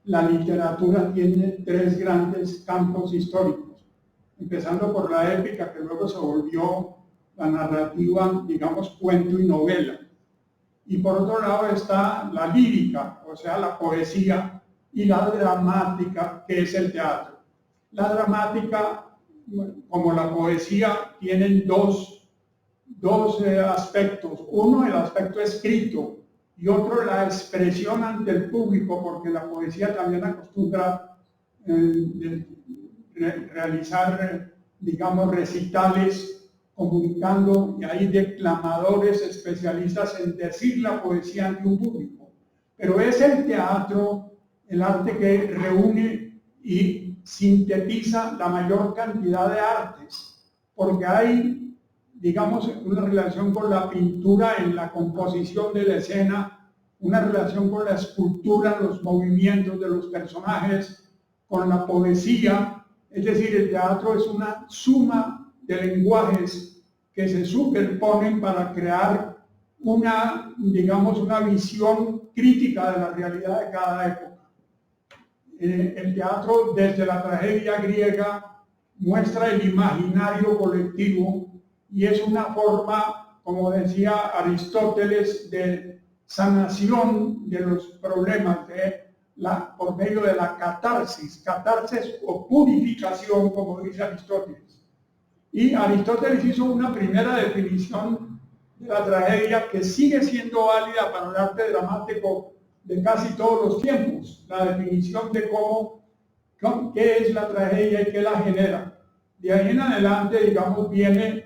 la literatura tiene tres grandes campos históricos, empezando por la épica, que luego se volvió la narrativa, digamos, cuento y novela. Y por otro lado está la lírica, o sea, la poesía, y la dramática, que es el teatro. La dramática, como la poesía, tienen dos aspectos. Uno, el aspecto escrito, y otro, la expresión ante el público, porque la poesía también acostumbra realizar, digamos, recitales, comunicando, y hay declamadores especialistas en decir la poesía ante un público. Pero es el teatro el arte que reúne y sintetiza la mayor cantidad de artes, porque hay, digamos, una relación con la pintura en la composición de la escena, una relación con la escultura, los movimientos de los personajes, con la poesía. Es decir, el teatro es una suma de lenguajes que se superponen para crear digamos, una visión crítica de la realidad de cada época. El teatro, desde la tragedia griega, muestra el imaginario colectivo y es una forma, como decía Aristóteles, de sanación de los problemas por medio de la catarsis o purificación, como dice Aristóteles. Y Aristóteles hizo una primera definición de la tragedia que sigue siendo válida para el arte dramático de casi todos los tiempos, la definición de qué es la tragedia y qué la genera. De ahí en adelante, digamos, viene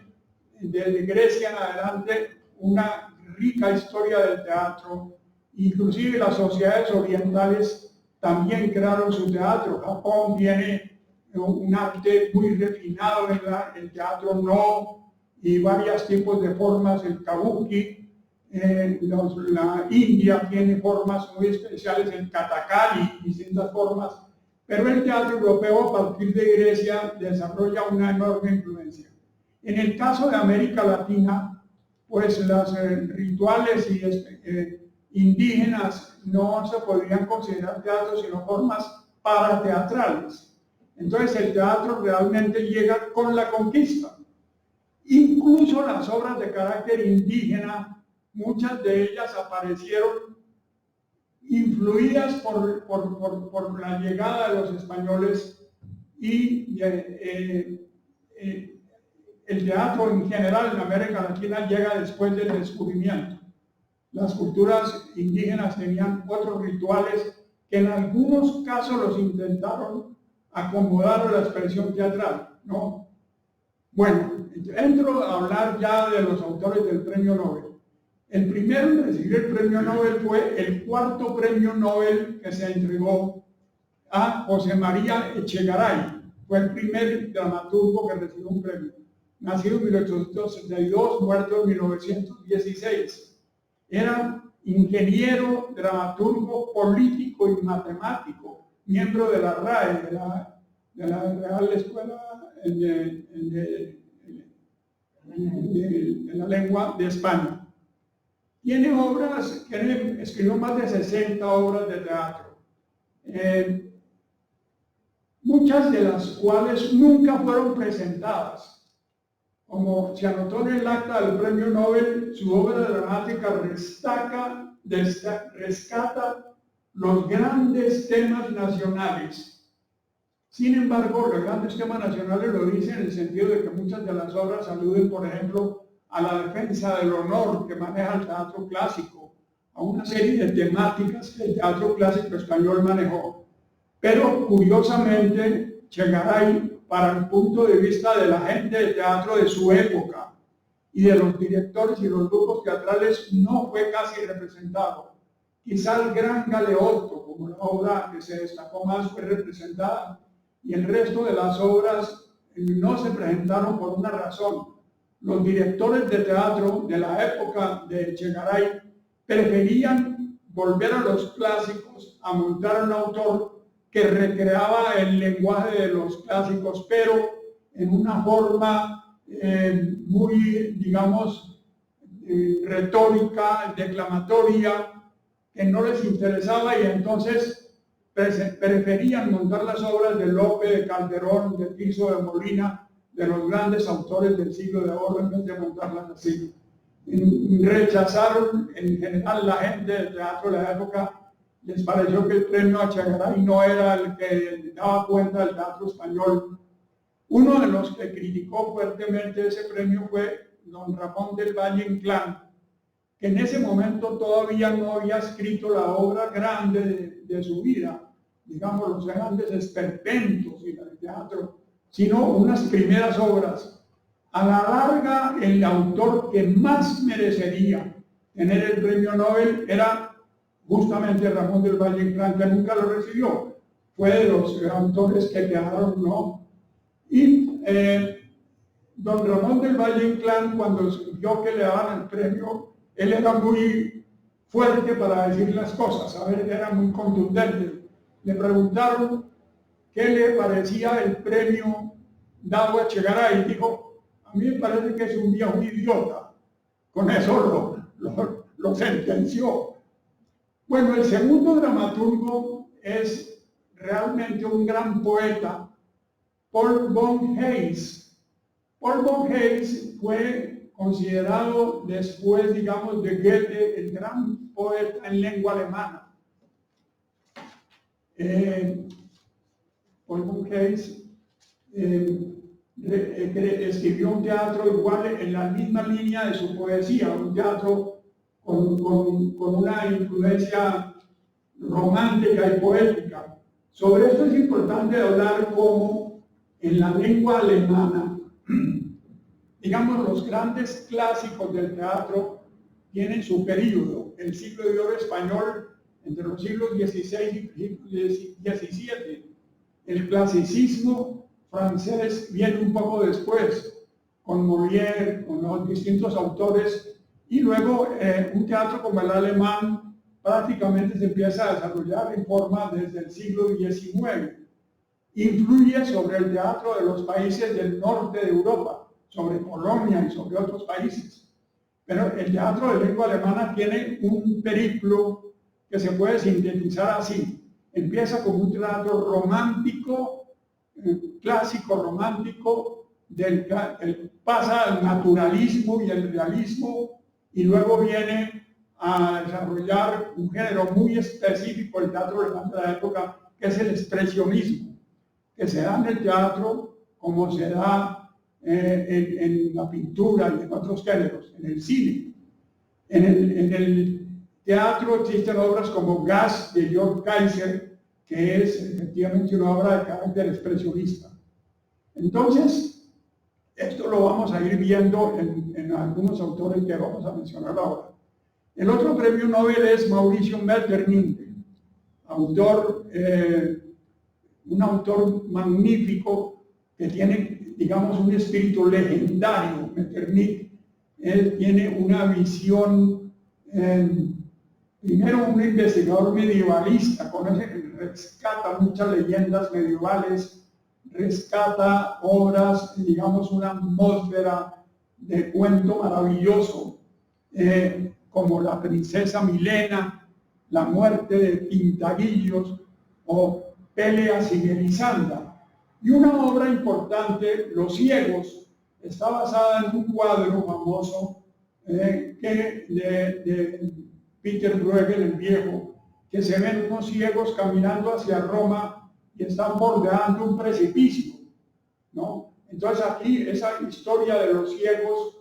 desde Grecia en adelante una rica historia del teatro. Inclusive las sociedades orientales también crearon su teatro. Japón tiene un arte muy refinado en el teatro no, y varios tipos de formas, el kabuki. La India tiene formas muy especiales, el kathakali, distintas formas, pero el teatro europeo a partir de Grecia desarrolla una enorme influencia. En el caso de América Latina, pues los rituales indígenas no se podrían considerar teatro, sino formas parateatrales. Entonces el teatro realmente llega con la conquista. Incluso las obras de carácter indígena, muchas de ellas aparecieron influidas por la llegada de los españoles, y el teatro en general en América Latina llega después del descubrimiento. Las culturas indígenas tenían otros rituales que en algunos casos los intentaron acomodar a la expresión teatral, ¿no? Bueno, entro a hablar ya de los autores del premio Nobel. El primero en recibir el premio Nobel fue el cuarto premio Nobel que se entregó a José María Echegaray. Fue el primer dramaturgo que recibió un premio. Nacido en 1862, muerto en 1916. Era ingeniero, dramaturgo, político y matemático, miembro de la RAE, de la Real Escuela de la Lengua de España. Tiene obras, escribió más de 60 obras de teatro, muchas de las cuales nunca fueron presentadas. Como se anotó en el acta del premio Nobel, su obra dramática rescata los grandes temas nacionales. Sin embargo, los grandes temas nacionales lo dicen en el sentido de que muchas de las obras aluden, por ejemplo, a la defensa del honor que maneja el teatro clásico, a una serie de temáticas que el teatro clásico español manejó. Pero, curiosamente, Echegaray, para el punto de vista de la gente de teatro de su época y de los directores y los grupos teatrales, no fue casi representado. Quizá el Gran Galeotto, como la obra que se destacó más, fue representada, y el resto de las obras no se presentaron por una razón. Los directores de teatro de la época de Echegaray preferían volver a los clásicos, a montar un autor que recreaba el lenguaje de los clásicos, pero en una forma muy, digamos, retórica, declamatoria, que no les interesaba, y entonces preferían montar las obras de Lope, de Calderón, de Tirso de Molina, de los grandes autores del siglo de oro, en vez de montarlas así. Rechazaron en general la gente del teatro de la época, les pareció que el premio a Echegaray no era el que daba cuenta del teatro español. Uno de los que criticó fuertemente ese premio fue don Ramón del Valle Inclán, que en ese momento todavía no había escrito la obra grande de su vida, digamos los grandes esperpentos y el teatro, sino unas primeras obras. A la larga, el autor que más merecería tener el premio Nobel era justamente Ramón del Valle Inclán, que nunca lo recibió. Fue de los autores que quedaron, ¿no? Y don Ramón del Valle Inclán, cuando vio que le daban el premio, él era muy fuerte para decir las cosas, a ver, era muy contundente. Le preguntaron qué le parecía el premio dado a Echegaray y dijo: a mí me parece que es un viejo idiota. Con eso lo sentenció. Bueno, el segundo dramaturgo es realmente un gran poeta, Paul von Heyse. Paul von Heyse fue considerado después, digamos, de Goethe, el gran poeta en lengua alemana. Paul von Heyse escribió un teatro igual en la misma línea de su poesía, un teatro con una influencia romántica y poética. Sobre esto es importante hablar cómo en la lengua alemana, digamos, los grandes clásicos del teatro tienen su período, el siglo de oro español entre los siglos XVI y XVII. El clasicismo francés viene un poco después, con Molière, con los distintos autores, y luego un teatro como el alemán prácticamente se empieza a desarrollar en forma desde el siglo XIX. Influye sobre el teatro de los países del norte de Europa, sobre Polonia y sobre otros países. Pero el teatro de lengua alemana tiene un periplo que se puede sintetizar así. Empieza como un teatro romántico, clásico romántico, pasa al naturalismo y el realismo, y luego viene a desarrollar un género muy específico del teatro de la época, que es el expresionismo, que se da en el teatro como se da en la pintura y en otros géneros, en el cine. En el teatro existen obras como Gas de Georg Kaiser, que es efectivamente una obra de carácter expresionista. Entonces, esto lo vamos a ir viendo en algunos autores que vamos a mencionar ahora. El otro premio Nobel es Mauricio Metternich, un autor magnífico que tiene, digamos, un espíritu legendario. Metternich, él tiene una visión, primero un investigador medievalista, rescata muchas leyendas medievales, rescata obras, digamos, una atmósfera de cuento maravilloso, como La princesa Milena, La muerte de Pintaguillos o Péleas y Melisandra. Y una obra importante, Los ciegos, está basada en un cuadro famoso de Peter Bruegel el Viejo, que se ven unos ciegos caminando hacia Roma y están bordeando un precipicio, ¿no? Entonces aquí esa historia de los ciegos,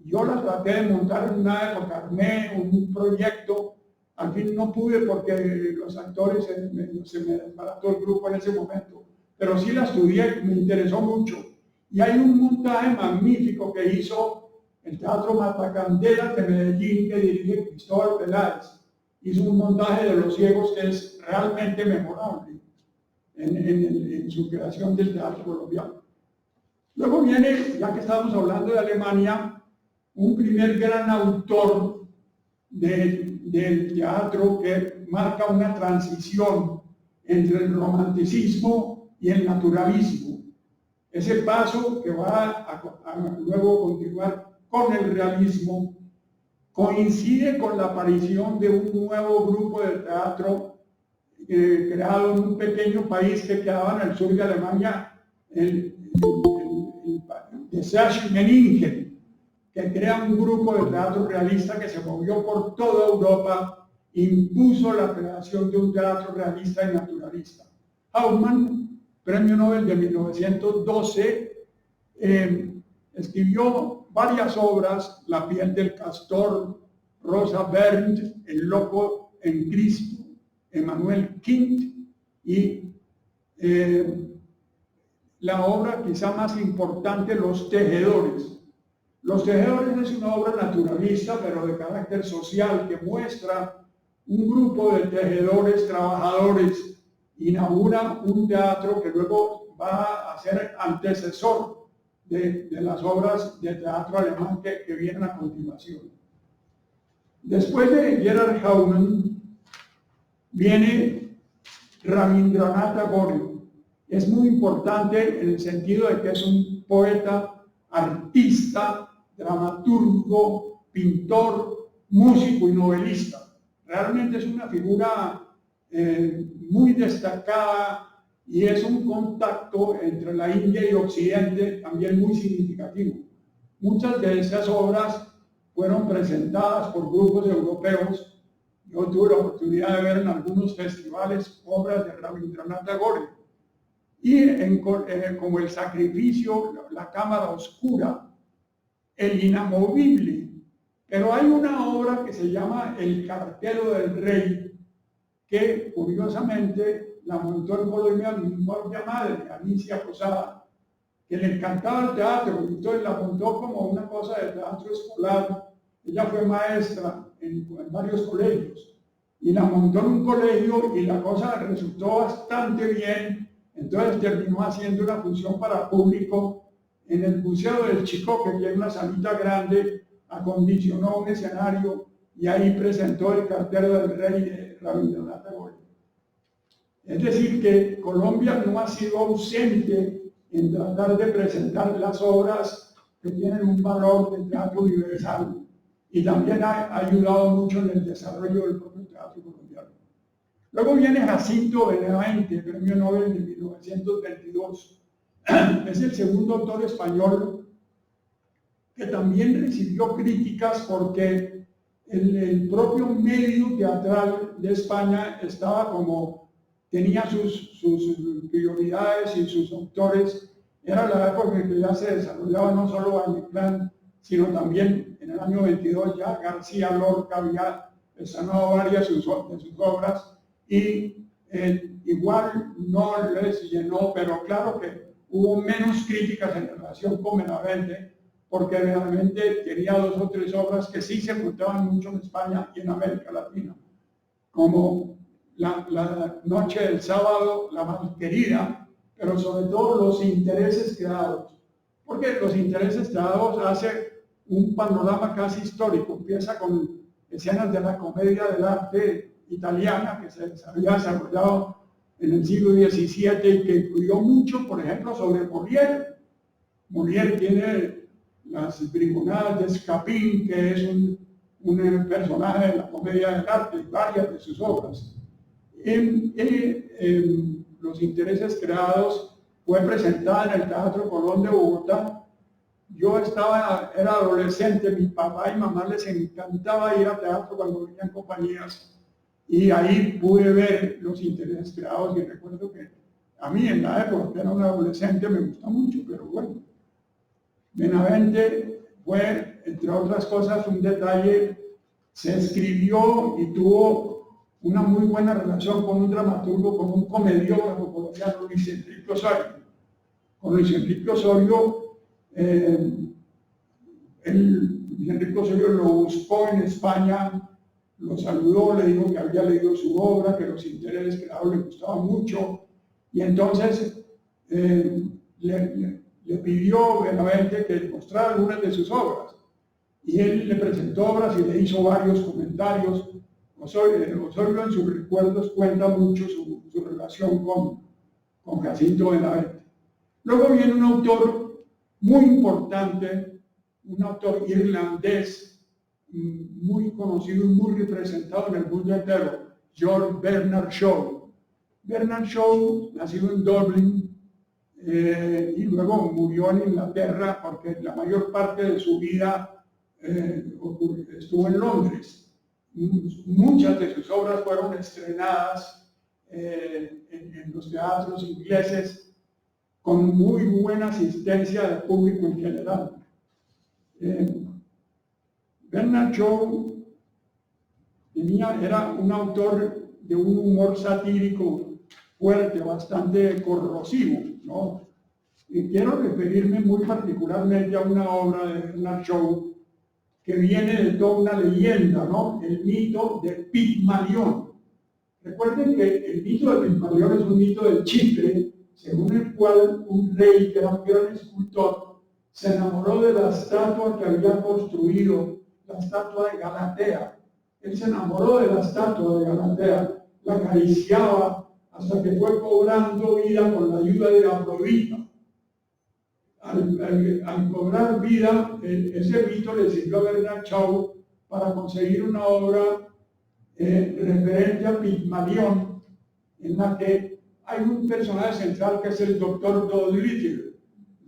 yo la traté de montar en una época, armé un proyecto, al fin no pude porque los actores se me desbarató el grupo en ese momento, pero sí la estudié, me interesó mucho. Y hay un montaje magnífico que hizo el Teatro Matacandelas de Medellín, que dirige Cristóbal Peláez. Hizo un montaje de los ciegos que es realmente memorable en su creación del teatro colombiano. Luego viene, ya que estamos hablando de Alemania, un primer gran autor del teatro que marca una transición entre el romanticismo y el naturalismo. Ese paso que va a luego continuar con el realismo coincide con la aparición de un nuevo grupo de teatro creado en un pequeño país que quedaba en el sur de Alemania, de Sachsen-Meningen, que crea un grupo de teatro realista que se movió por toda Europa, impuso la creación de un teatro realista y naturalista. Hauptmann, premio Nobel de 1912, escribió varias obras: La piel del castor, Rosa Berndt, El loco en Cristo, Emmanuel Kant, y la obra quizá más importante, Los tejedores. Los tejedores es una obra naturalista, pero de carácter social, que muestra un grupo de tejedores trabajadores. Inaugura un teatro que luego va a ser antecesor de las obras de teatro alemán que vienen a continuación. Después de Gerhard Hauptmann viene Rabindranath Tagore. Es muy importante en el sentido de que es un poeta, artista, dramaturgo, pintor, músico y novelista. Realmente es una figura muy destacada y es un contacto entre la India y Occidente también muy significativo. Muchas de esas obras fueron presentadas por grupos europeos. Yo tuve la oportunidad de ver en algunos festivales obras de Rabindranath Tagore. Y como El sacrificio, La cámara oscura, El inamovible. Pero hay una obra que se llama El cartero del rey, que curiosamente la montó en Colombia mi propia madre, Alicia Posada, que le encantaba el teatro, y entonces la montó como una cosa de teatro escolar. Ella fue maestra en varios colegios, y la montó en un colegio y la cosa resultó bastante bien. Entonces terminó haciendo una función para público en el Museo del Chico, que tiene una salita grande, acondicionó un escenario y ahí presentó El cartero del rey de Rabindranath Tagore. Es decir, que Colombia no ha sido ausente en tratar de presentar las obras que tienen un valor de teatro universal, y también ha ayudado mucho en el desarrollo del propio teatro colombiano. Luego viene Jacinto Benavente, premio Nobel de 1922. Es el segundo autor español que también recibió críticas porque el propio medio teatral de España tenía sus prioridades y sus autores. Era la época en que ya se desarrollaba no solo Valle Inclán, sino también en el año 22 ya García Lorca había estrenado varias de sus obras, y igual no les llenó, pero claro que hubo menos críticas en relación con Benavente, porque realmente tenía 2 o 3 obras que sí se juntaban mucho en España y en América Latina, como la noche del sábado, La malquerida, pero sobre todo Los intereses creados, porque Los intereses creados hace un panorama casi histórico. Empieza con escenas de la comedia del arte italiana que se había desarrollado en el siglo XVII y que influyó mucho, por ejemplo, sobre Molière. Molière tiene Las brigonadas de Scapin, que es un personaje de la comedia del arte, y varias de sus obras. Los intereses creados fue presentada en el Teatro Colón de Bogotá. Yo era adolescente, mi papá y mamá les encantaba ir al teatro cuando venían compañías, y ahí pude ver Los intereses creados, y recuerdo que a mí en la época que era un adolescente me gustó mucho, pero bueno. Benavente fue, entre otras cosas, un detalle: se escribió y tuvo una muy buena relación con un dramaturgo, con un comediógrafo colombiano, Luis Enrique Osorio. Con Luis Enrique Osorio, Luis Enrique Osorio lo buscó en España, lo saludó, le dijo que había leído su obra, que Los intereses creados le gustaban mucho, y entonces le pidió Benavente que mostrara algunas de sus obras, y él le presentó obras y le hizo varios comentarios. Osorio en sus recuerdos cuenta mucho su relación con Jacinto Benavente. Luego viene un autor muy importante, un autor irlandés muy conocido y muy representado en el mundo entero, George Bernard Shaw. Bernard Shaw nació en Dublín y luego murió en Inglaterra porque la mayor parte de su vida estuvo en Londres. Muchas de sus obras fueron estrenadas en los teatros ingleses con muy buena asistencia del público en general. Bernard Shaw era un autor de un humor satírico fuerte, bastante corrosivo, ¿no? Y quiero referirme muy particularmente a una obra de Bernard Shaw que viene de toda una leyenda, ¿no? El mito de Pigmalión. Recuerden que el mito de Pigmalión es un mito de Chipre, según el cual un rey, que era un gran escultor, se enamoró de la estatua que había construido, la estatua de Galatea. Él se enamoró de la estatua de Galatea, la acariciaba hasta que fue cobrando vida con la ayuda de Afrodita. Al cobrar vida, ese mito le sirvió a Bernard Shaw para conseguir una obra referente a Pigmalión, en la que hay un personaje central que es el Dr. Dolittle.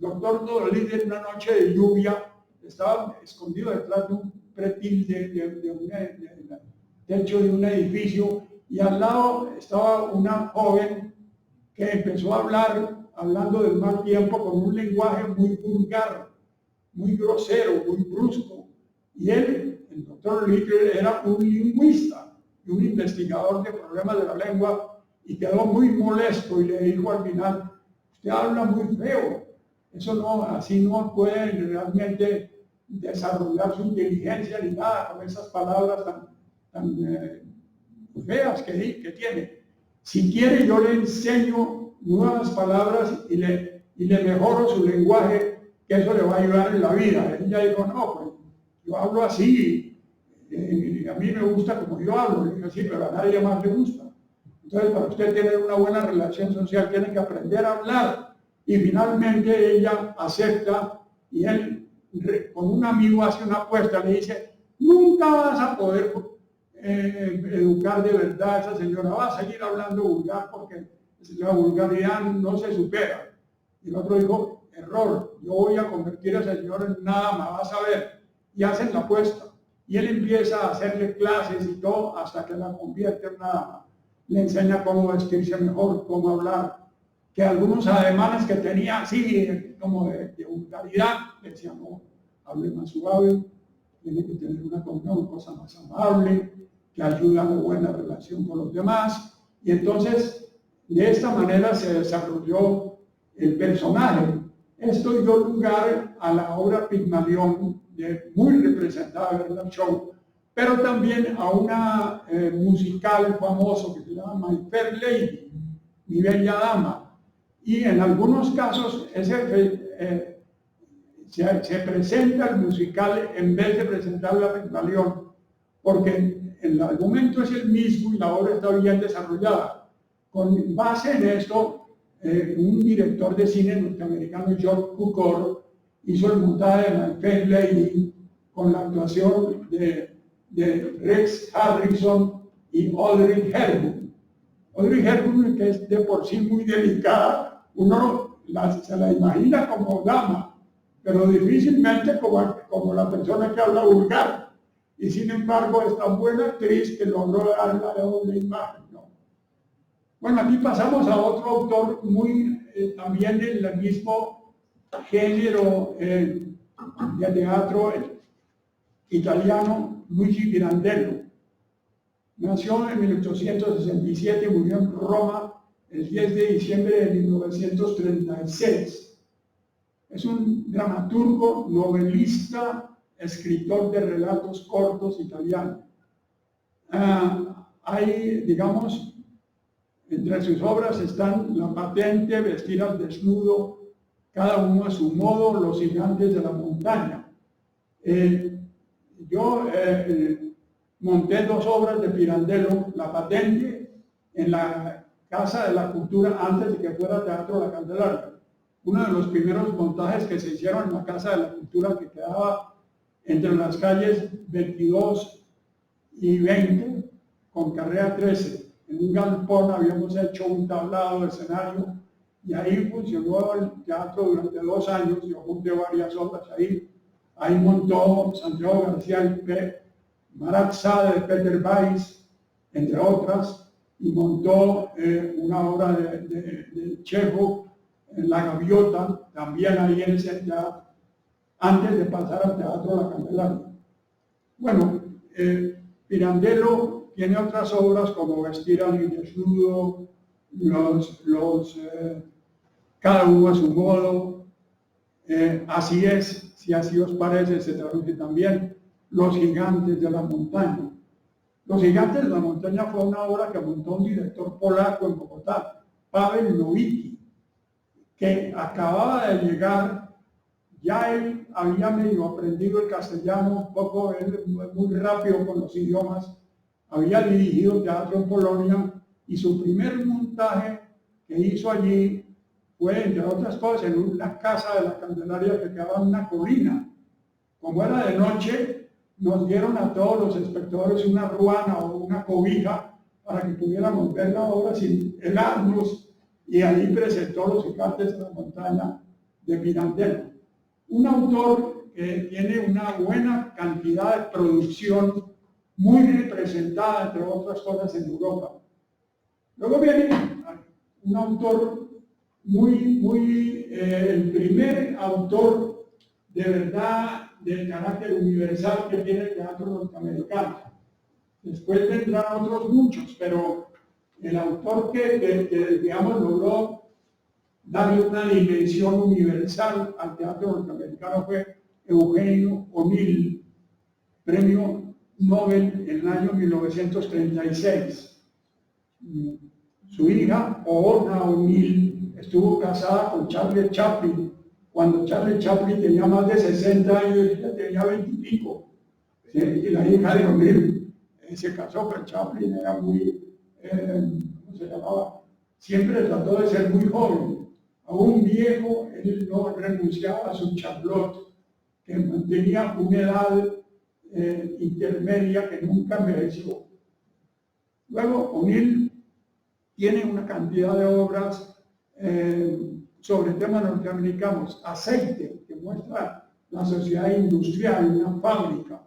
El Dr. Dolittle, una noche de lluvia, estaba escondido detrás de un pretil de techo de un edificio, y al lado estaba una joven que empezó a hablar, hablando del mal tiempo, con un lenguaje muy vulgar, muy grosero, muy brusco. Y él, el doctor Little, era un lingüista y un investigador de problemas de la lengua, y quedó muy molesto y le dijo al final: usted habla muy feo, eso no, así no puede realmente desarrollar su inteligencia ni nada con esas palabras tan feas que tiene. Si quiere, yo le enseño nuevas palabras y le mejoro su lenguaje, que eso le va a ayudar en la vida. Ella dijo: no, pues yo hablo así, a mí me gusta como yo hablo. Le dije: sí, pero a nadie más le gusta. Entonces, para usted tener una buena relación social, tiene que aprender a hablar. Y finalmente ella acepta, y él, con un amigo, hace una apuesta. Le dice: nunca vas a poder educar de verdad a esa señora, va a seguir hablando vulgar porque la vulgaridad no se supera. Y el otro dijo: error, yo voy a convertir a esa señora en nada más, vas a ver. Y hacen la apuesta. Y él empieza a hacerle clases y todo hasta que la convierte en nada más. Le enseña cómo vestirse mejor, cómo hablar, que algunos ademanes que tenía así, como de vulgaridad, le decían: no, hable más suave, tiene que tener una cosa más amable, que ayuda a una buena relación con los demás. Y entonces, de esta manera se desarrolló el personaje. Esto dio lugar a la obra Pigmalión, muy representada en Bernard Shaw, pero también a una musical famoso que se llama My Fair Lady, Mi Bella Dama. Y en algunos casos se presenta el musical en vez de presentar la Pigmalión, porque el argumento es el mismo y la obra está bien desarrollada. Con base en esto, un director de cine norteamericano, George Cukor, hizo el montaje de My Fair Lady con la actuación de Rex Harrison y Audrey Hepburn. Audrey Hepburn, que es de por sí muy delicada, uno se la imagina como dama, pero difícilmente como la persona que habla vulgar. Y sin embargo es tan buena actriz que logró dar la doble imagen, ¿no? Bueno, aquí pasamos a otro autor muy también del mismo género de teatro italiano, Luigi Pirandello. Nació en 1867 y murió en Roma el 10 de diciembre de 1936. Es un dramaturgo, novelista, escritor de relatos cortos italiano. Hay, digamos, entre sus obras están La Patente, Vestir al desnudo, Cada uno a su modo, Los gigantes de la montaña. Yo monté dos obras de Pirandello: La Patente, en la Casa de la Cultura, antes de que fuera Teatro La Candelaria. Uno de los primeros montajes que se hicieron en la Casa de la Cultura, que quedaba entre las calles 22 y 20, con carrera 13, en un galpón habíamos hecho un tablado de escenario y ahí funcionó el teatro durante 2 años. Yo junté varias obras ahí. Ahí montó Santiago García Marat Sade de Peter Weiss, entre otras, y montó una obra de Chekhov, La Gaviota, también ahí en ese teatro, antes de pasar al Teatro La Candelaria. Bueno, Pirandello tiene otras obras como Vestir al Desnudo, Cada uno a su modo, Así es, si así os parece, se traduce también, Los gigantes de la montaña. Los gigantes de la montaña fue una obra que montó un director polaco en Bogotá, Paweł Nowicki, que acababa de llegar. Ya él había medio aprendido el castellano, un poco, él muy rápido con los idiomas, había dirigido teatro en Polonia y su primer montaje que hizo allí fue, entre otras cosas, en una casa de la Candelaria que quedaba en una colina. Como era de noche, nos dieron a todos los espectadores una ruana o una cobija para que pudiéramos ver la obra sin helarnos, y ahí presentó Los gigantes de la montaña de Pirandello. Un autor que tiene una buena cantidad de producción, muy representada, entre otras cosas, en Europa. Luego viene un autor el primer autor de verdad de carácter universal que tiene el teatro norteamericano. Después vendrán otros muchos, pero el autor que digamos, logró darle una dimensión universal al teatro norteamericano fue Eugenio O'Neill, premio Nobel en el año 1936. Su hija, Oona O'Neill, estuvo casada con Charlie Chaplin. Cuando Charlie Chaplin tenía más de 60 años, ella tenía 20 y pico. ¿Sí? Y la hija de O'Neill se casó, pero Chaplin era muy, ¿cómo se llamaba? Siempre trató de ser muy joven. Aún viejo, él no renunciaba a su Charlotte, que mantenía una edad intermedia que nunca envejeció. Luego, O'Neill tiene una cantidad de obras sobre temas norteamericanos. Aceite, que muestra la sociedad industrial, una fábrica.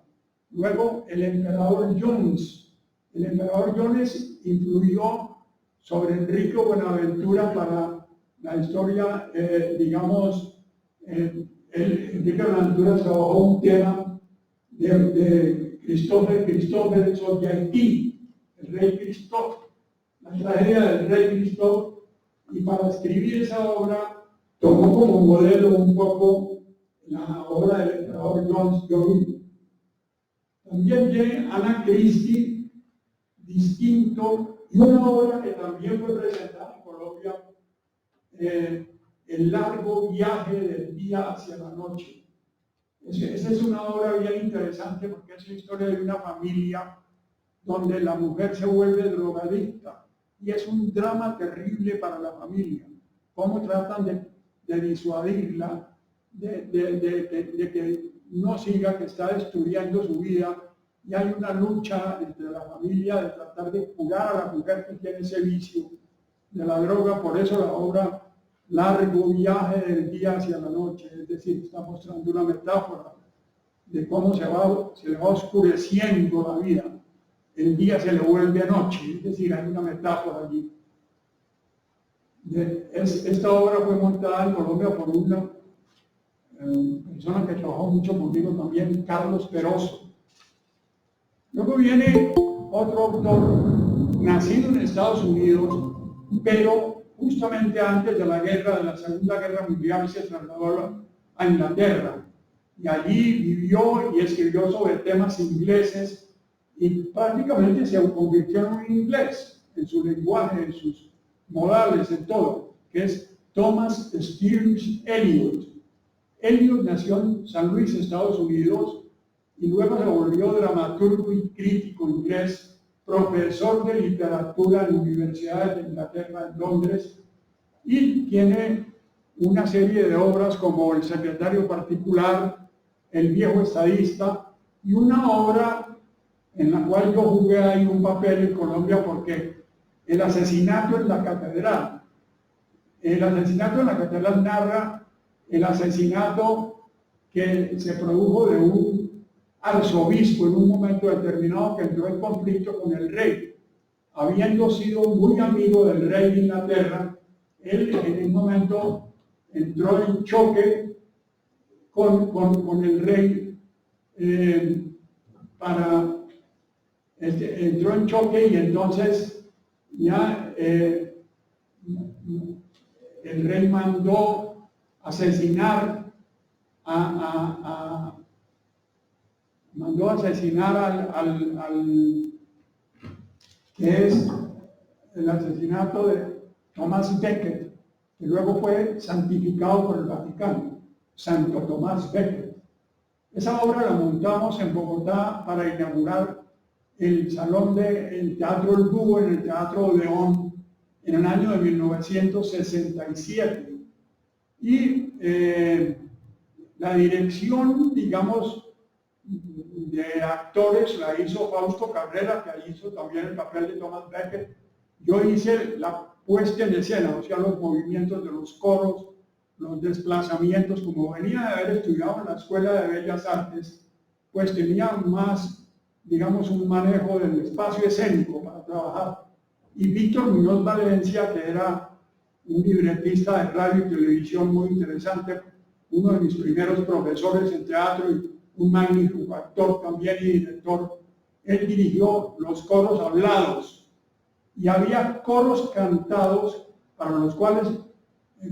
Luego, El emperador Jones. El emperador Jones influyó sobre Enrique Buenaventura para la historia, digamos, Enrique Buenaventura trabajó un tema de Christopher Soyaytí, el rey Christophe, la tragedia del rey Christophe, y para escribir esa obra tomó como modelo un poco la obra del emperador Jones. También viene Anna Christie, Distinto, y una obra que también fue presentada en Colombia, El largo viaje del día hacia la noche. Esa es una obra bien interesante porque es la historia de una familia donde la mujer se vuelve drogadicta y es un drama terrible para la familia. Cómo tratan de disuadirla, de que no siga, que está destruyendo su vida, y hay una lucha entre la familia de tratar de curar a la mujer que tiene ese vicio de la droga. Por eso la obra Largo viaje del día hacia la noche, es decir, está mostrando una metáfora de cómo se le va oscureciendo la vida. El día se le vuelve noche, es decir, hay una metáfora allí. Esta obra fue montada en Colombia por una persona que trabajó mucho conmigo también, Carlos Peroso. Luego viene otro autor, nacido en Estados Unidos, pero justamente antes de la Segunda Guerra Mundial se trasladó a Inglaterra. Y allí vivió y escribió sobre temas ingleses y prácticamente se convirtió en un inglés, en su lenguaje, en sus modales, en todo, que es Thomas Stearns Eliot. Eliot nació en San Luis, Estados Unidos, y luego se volvió dramaturgo y crítico inglés, profesor de literatura en universidades de Inglaterra, en Londres, y tiene una serie de obras como El secretario particular, El viejo estadista, y una obra en la cual yo jugué ahí un papel en Colombia porque el asesinato en la catedral. El asesinato en la catedral narra el asesinato que se produjo de un arzobispo en un momento determinado que entró en conflicto con el rey. Habiendo sido muy amigo del rey de Inglaterra, él en un momento entró en choque con el rey, entró en choque y entonces ya el rey mandó asesinar al que es el asesinato de Tomás Becket, que luego fue santificado por el Vaticano, Santo Tomás Becket. Esa obra la montamos en Bogotá para inaugurar el salón del Teatro El Búho en el Teatro Odeón en el año de 1967. Y la dirección, digamos, de actores la hizo Fausto Cabrera, que hizo también el papel de Thomas Becket. Yo hice la puesta en escena, o sea, los movimientos de los coros, los desplazamientos. Como venía de haber estudiado en la Escuela de Bellas Artes, pues tenía más, digamos, un manejo del espacio escénico para trabajar. Y Víctor Muñoz Valencia, que era un libretista de radio y televisión muy interesante, uno de mis primeros profesores en teatro y un magnífico actor también y director, él dirigió los coros hablados y había coros cantados para los cuales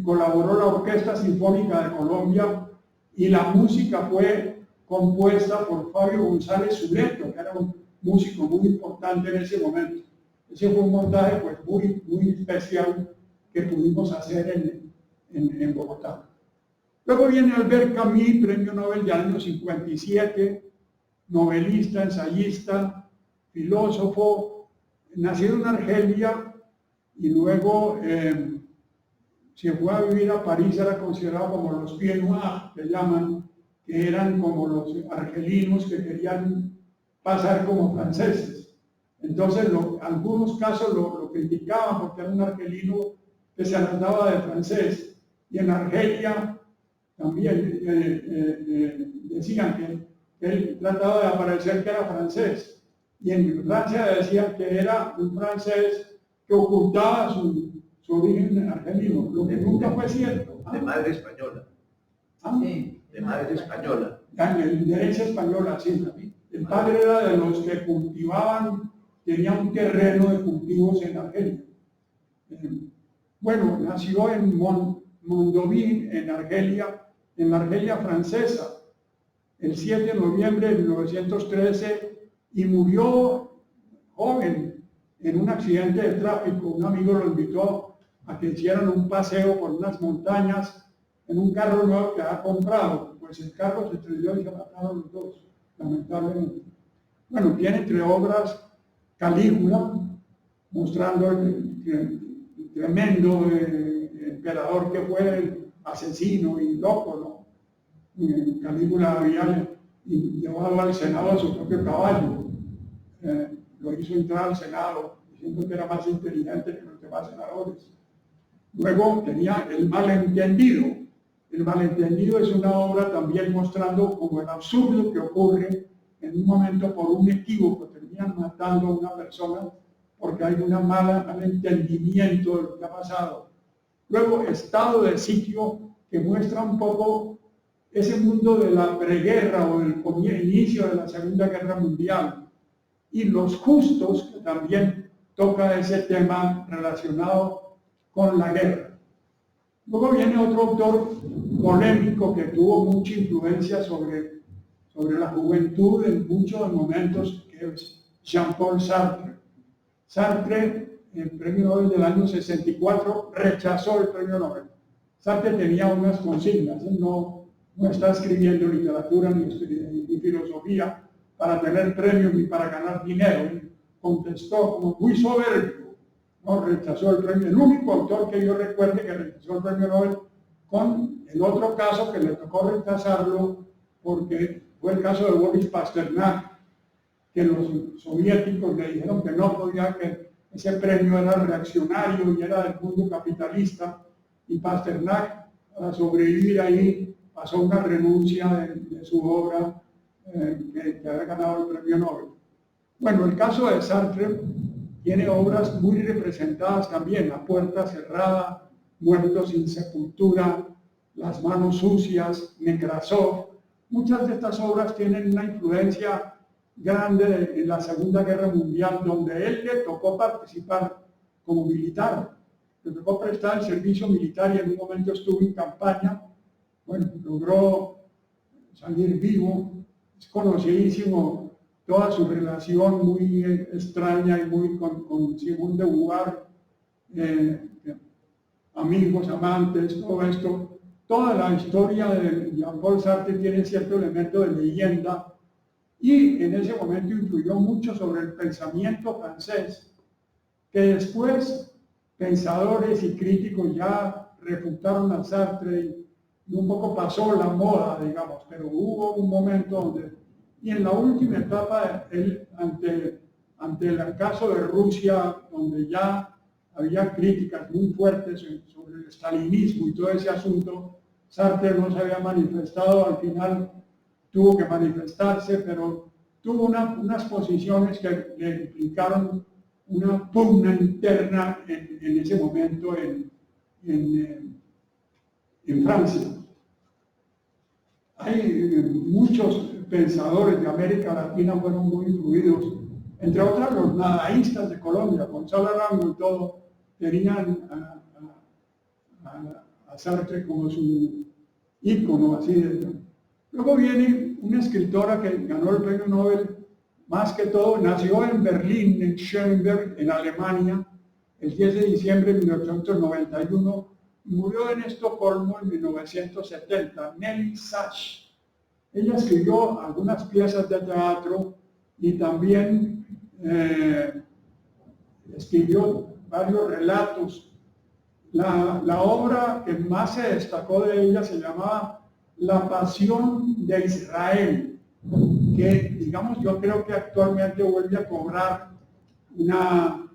colaboró la Orquesta Sinfónica de Colombia y la música fue compuesta por Fabio González Zuleto, que era un músico muy importante en ese momento. Ese fue un montaje pues muy especial que pudimos hacer en Bogotá. Luego viene Albert Camus, premio Nobel del año 57, novelista, ensayista, filósofo, nacido en Argelia y luego se fue a vivir a París. Era considerado como los pieds noirs, que llaman, que eran como los argelinos que querían pasar como franceses. Entonces, algunos casos lo criticaban porque era un argelino que se trataba de francés. Y en Argelia también decían que él trataba de aparecer que era francés. Y en Francia decían que era un francés que ocultaba su origen argelino, lo que nunca fue cierto. De madre española. Sí. De madre española. De herencia española, sí. El padre era de los que cultivaban, tenía un terreno de cultivos en Argelia. Bueno, nació en Mondovì, en la Argelia francesa, el 7 de noviembre de 1913, y murió joven en un accidente de tráfico. Un amigo lo invitó a que hicieran un paseo por unas montañas en un carro nuevo que había comprado. Pues el carro se estrelló y se mataron los dos, lamentablemente. Bueno, tiene entre obras Calígula, mostrando el tremendo emperador que fue el asesino y loco, ¿no? Calígula había llevado al Senado a su propio caballo. Lo hizo entrar al Senado diciendo que era más inteligente que los demás senadores. Luego tenía El Malentendido. El Malentendido es una obra también mostrando como el absurdo que ocurre en un momento por un equívoco. Terminan matando a una persona porque hay un mal entendimiento de lo que ha pasado. Luego, Estado de Sitio, que muestra un poco ese mundo de la preguerra o del inicio de la Segunda Guerra Mundial. Y Los Justos, que también toca ese tema relacionado con la guerra. Luego viene otro autor polémico que tuvo mucha influencia sobre la juventud en muchos momentos, que es Jean-Paul Sartre. Sartre, el premio Nobel del año 64, rechazó el premio Nobel. Sartre tenía unas consignas, él no está escribiendo literatura ni filosofía para tener premios ni para ganar dinero. Él contestó como muy soberbio, no rechazó el premio. El único autor que yo recuerde que rechazó el premio Nobel, con el otro caso que le tocó rechazarlo porque fue el caso de Boris Pasternak, que los soviéticos le dijeron que no podía, que ese premio era reaccionario y era del mundo capitalista, y Pasternak, para sobrevivir ahí, pasó una renuncia de su obra que había ganado el premio Nobel. Bueno, el caso de Sartre tiene obras muy representadas también: La puerta cerrada, Muertos sin sepultura, Las manos sucias, Nekrasov. Muchas de estas obras tienen una influencia grande en la Segunda Guerra Mundial, donde él le tocó participar como militar. Le tocó prestar el servicio militar y en un momento estuvo en campaña. Bueno, logró salir vivo. Es conocidísimo toda su relación muy extraña y muy con Simone de Beauvoir, amigos, amantes, todo esto. Toda la historia de Jean-Paul Sartre tiene cierto elemento de leyenda y en ese momento influyó mucho sobre el pensamiento francés, que después pensadores y críticos ya refutaron a Sartre y un poco pasó la moda, digamos, pero hubo un momento donde, y en la última etapa, él, ante el caso de Rusia, donde ya había críticas muy fuertes sobre el stalinismo y todo ese asunto, Sartre no se había manifestado, al final tuvo que manifestarse, pero tuvo unas posiciones que le implicaron una pugna interna en ese momento en Francia. Hay muchos pensadores de América Latina fueron muy influidos, entre otras los nadaístas de Colombia, Gonzalo Arango y todo, tenían a Sartre como su ícono, así de. Luego viene una escritora que ganó el premio Nobel, más que todo, nació en Berlín, en Schönberg, en Alemania, el 10 de diciembre de 1891, y murió en Estocolmo en 1970, Nelly Sachs. Ella escribió algunas piezas de teatro y también escribió varios relatos. La obra que más se destacó de ella se llamaba La pasión de Israel, que, digamos, yo creo que actualmente vuelve a cobrar una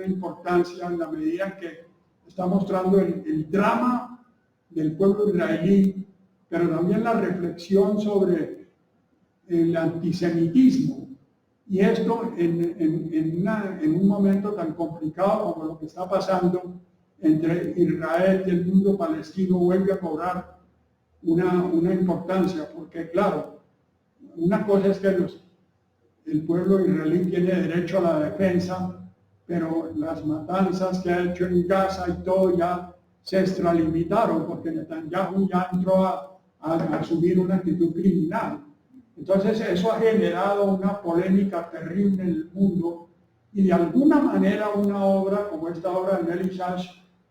importancia en la medida en que está mostrando el drama del pueblo israelí, pero también la reflexión sobre el antisemitismo. Y esto en un momento tan complicado como lo que está pasando entre Israel y el mundo palestino, vuelve a cobrar una importancia, porque claro, una cosa es que el pueblo israelí tiene derecho a la defensa, pero las matanzas que ha hecho en Gaza y todo ya se extralimitaron, porque Netanyahu ya entró a asumir una actitud criminal. Entonces eso ha generado una polémica terrible en el mundo, y de alguna manera una obra como esta obra de Nelly Sachs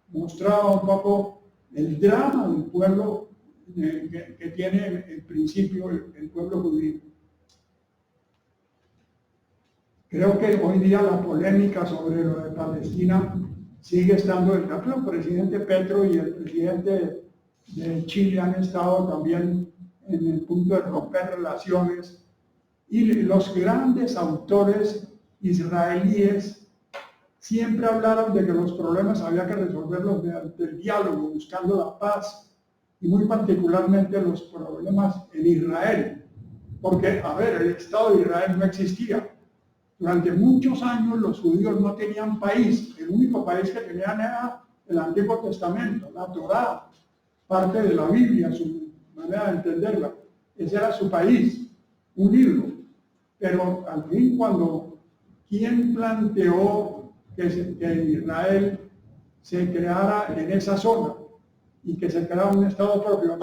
mostraba un poco el drama del pueblo que tiene en principio el pueblo judío. Creo que hoy día la polémica sobre lo de Palestina sigue estando. El presidente Petro y el presidente de Chile han estado también en el punto de romper relaciones, y los grandes autores israelíes siempre hablaron de que los problemas había que resolverlos mediante el diálogo, buscando la paz, y muy particularmente los problemas en Israel, porque, a ver, el Estado de Israel no existía. Durante muchos años los judíos no tenían país, el único país que tenían era el Antiguo Testamento, la Torá, parte de la Biblia, su manera de entenderla. Ese era su país, un libro. Pero al fin, ¿quién planteó que Israel se creara en esa zona y que se creara un Estado propio?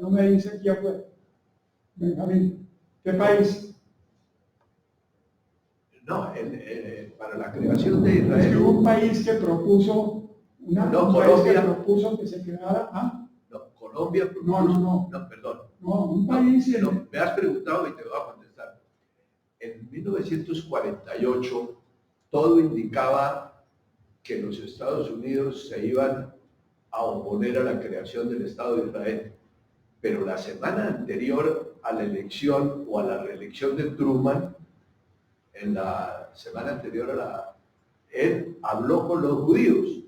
No me dicen quién fue. Benjamín, ¿qué país? No, para la creación de Israel. Es que hubo un país que propuso, que se creara. ¿Ah? No, Colombia propuso. No, perdón. No, un país. Me has preguntado y te voy a contestar. En 1948 todo indicaba que los Estados Unidos se iban a oponer a la creación del Estado de Israel, pero la semana anterior a la elección o a la reelección de Truman, en la semana anterior a él habló con los judíos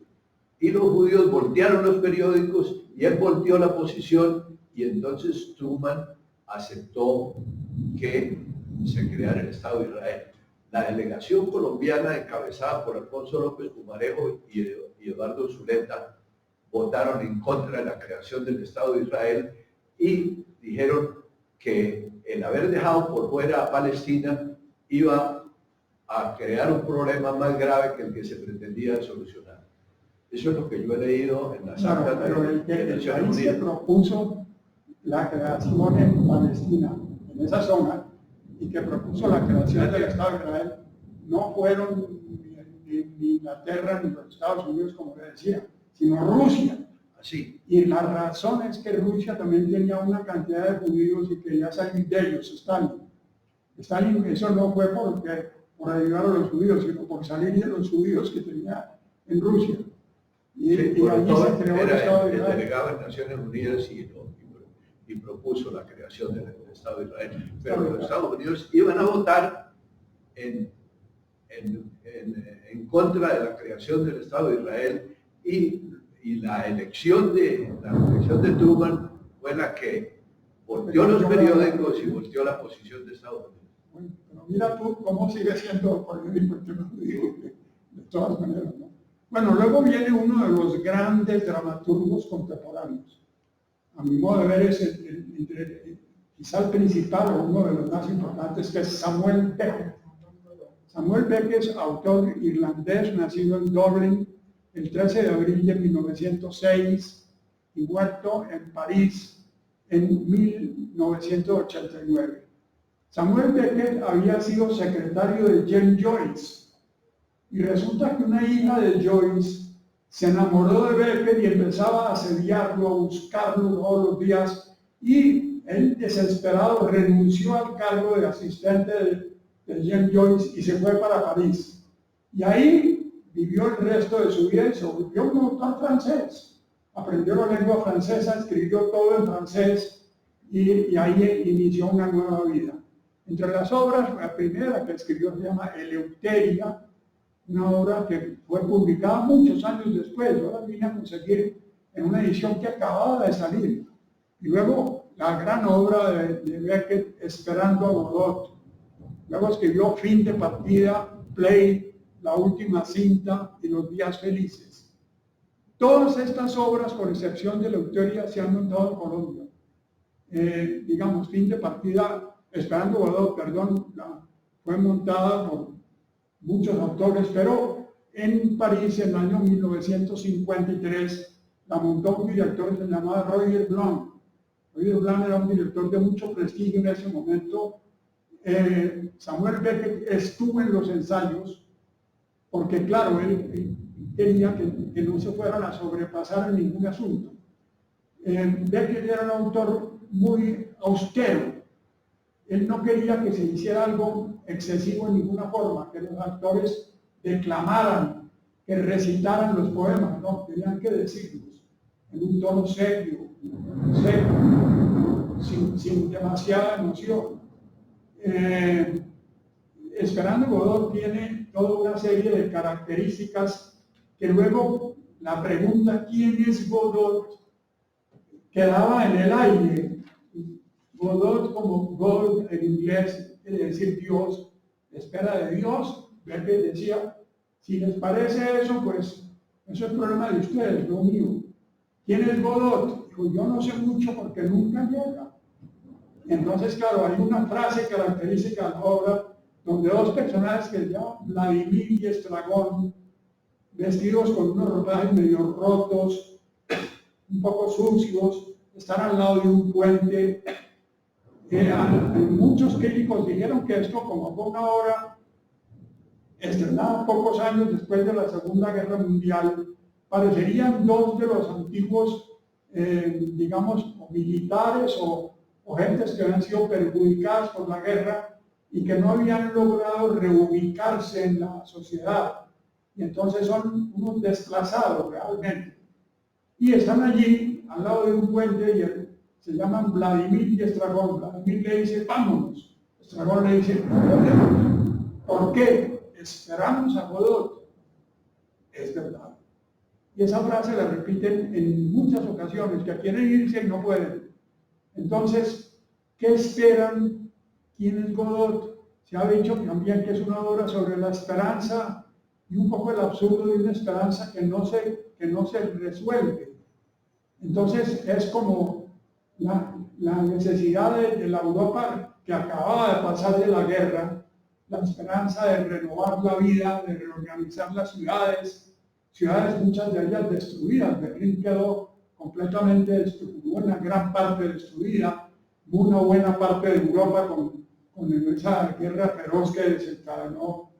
y los judíos voltearon los periódicos y él volteó la posición y entonces Truman aceptó que se creara el Estado de Israel. La delegación colombiana encabezada por Alfonso López Pumarejo y Eduardo Zuleta votaron en contra de la creación del Estado de Israel y dijeron que el haber dejado por fuera a Palestina iba a crear un problema más grave que el que se pretendía solucionar. Eso es lo que yo he leído en las actas de Naciones Unidas. Se propuso la creación en Palestina, en esa zona, y que propuso la creación del Estado de Israel, no fueron ni Inglaterra ni los Estados Unidos, como le decía, sino Rusia. Así. Y la razón es que Rusia también tenía una cantidad de judíos y quería salir de ellos, Stalin, eso no fue por ayudar a los judíos, sino por salir de los judíos que tenía en Rusia. Y, sí, y allí se creó el Estado de el Israel. delegado en Naciones Unidas y propuso la creación del Estado de Israel. Pero los Estados Unidos iban a votar en contra de la creación del Estado de Israel y la elección de Truman fue la que volteó los periódicos y volteó la posición de Estados Unidos. Bueno, pero mira tú cómo sigue siendo periódico, te lo digo, de todas maneras, ¿no? Bueno, luego viene uno de los grandes dramaturgos contemporáneos. A mi modo de ver es quizá el principal o uno de los más importantes, que es Samuel Beckett. Samuel Beckett es autor irlandés, nacido en Dublín el 13 de abril de 1906 y muerto en París en 1989. Samuel Beckett había sido secretario de James Joyce y resulta que una hija de Joyce se enamoró de Beckett y empezaba a asediarlo, a buscarlo todos los días y él desesperado renunció al cargo de asistente de James Joyce y se fue para París. Y ahí vivió el resto de su vida y se volvió un autor francés. Aprendió la lengua francesa, escribió todo en francés y ahí inició una nueva vida. Entre las obras, la primera que escribió se llama Eleuteria, una obra que fue publicada muchos años después. Yo la vine a conseguir en una edición que acababa de salir. Y luego la gran obra de Beckett, Esperando a Godot. Luego escribió Fin de Partida, Play, La Última Cinta y Los Días Felices. Todas estas obras, con excepción de Eleuteria, se han montado en Colombia. Digamos, Fin de Partida, Esperando Godot, perdón, fue montada por muchos autores, pero en París en el año 1953 la montó un director que se llamaba Roger Blanc. Roger Blanc era un director de mucho prestigio en ese momento. Samuel Beckett estuvo en los ensayos porque, claro, él quería que no se fueran a sobrepasar en ningún asunto. Beckett era un autor muy austero. Él no quería que se hiciera algo excesivo en ninguna forma, que los actores declamaran, que recitaran los poemas, no, tenían que decirlos en un tono serio, sin demasiada emoción. Esperando Godot tiene toda una serie de características que luego la pregunta ¿quién es Godot? Quedaba en el aire. Godot, como God en inglés quiere decir Dios, espera de Dios. Beckett decía, si les parece eso, pues eso es problema de ustedes, no mío. ¿Quién es Godot? Dijo, yo no sé mucho porque nunca llega. Entonces, claro, hay una frase característica de la obra donde dos personajes que se llaman Vladimir y Estragón, vestidos con unos ropajes medio rotos, un poco sucios, están al lado de un puente. Muchos críticos dijeron que esto, como fue una obra estrenada pocos años después de la Segunda Guerra Mundial, parecerían dos de los antiguos, digamos, militares o gentes que habían sido perjudicadas por la guerra y que no habían logrado reubicarse en la sociedad. Y entonces son unos desplazados realmente. Y están allí, al lado de un puente, y se llaman Vladimir y Estragón. Vladimir le dice, vámonos. Estragón le dice, no podemos. ¿Por qué? Esperamos a Godot. es verdad. Y esa frase la repiten en muchas ocasiones, que quieren irse y no pueden. Entonces, ¿qué esperan? ¿Quién es Godot? Se ha dicho también que es una obra sobre la esperanza y un poco el absurdo de una esperanza que no se resuelve. Entonces, es como la necesidad de la Europa que acababa de pasar de la guerra, la esperanza de renovar la vida, de reorganizar las ciudades, muchas de ellas destruidas. Berlín quedó completamente destruida, una gran parte destruida, una buena parte de Europa con esa guerra feroz que desencadenó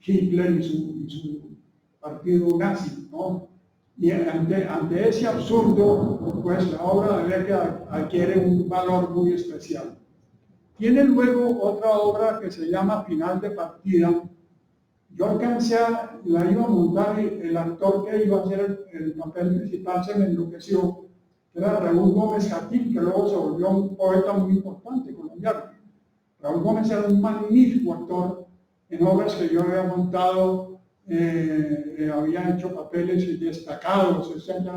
Hitler y su partido nazi, ¿no? Y ante ese absurdo, pues la obra de Becker adquiere un valor muy especial. Tiene luego otra obra que se llama Final de Partida. Yo alcancé, la iba a montar y el actor que iba a hacer el papel principal se me enloqueció, que era Raúl Gómez Jatín, que luego se volvió un poeta muy importante colombiano. Raúl Gómez era un magnífico actor en obras que yo había montado, había hecho papeles destacados, etc.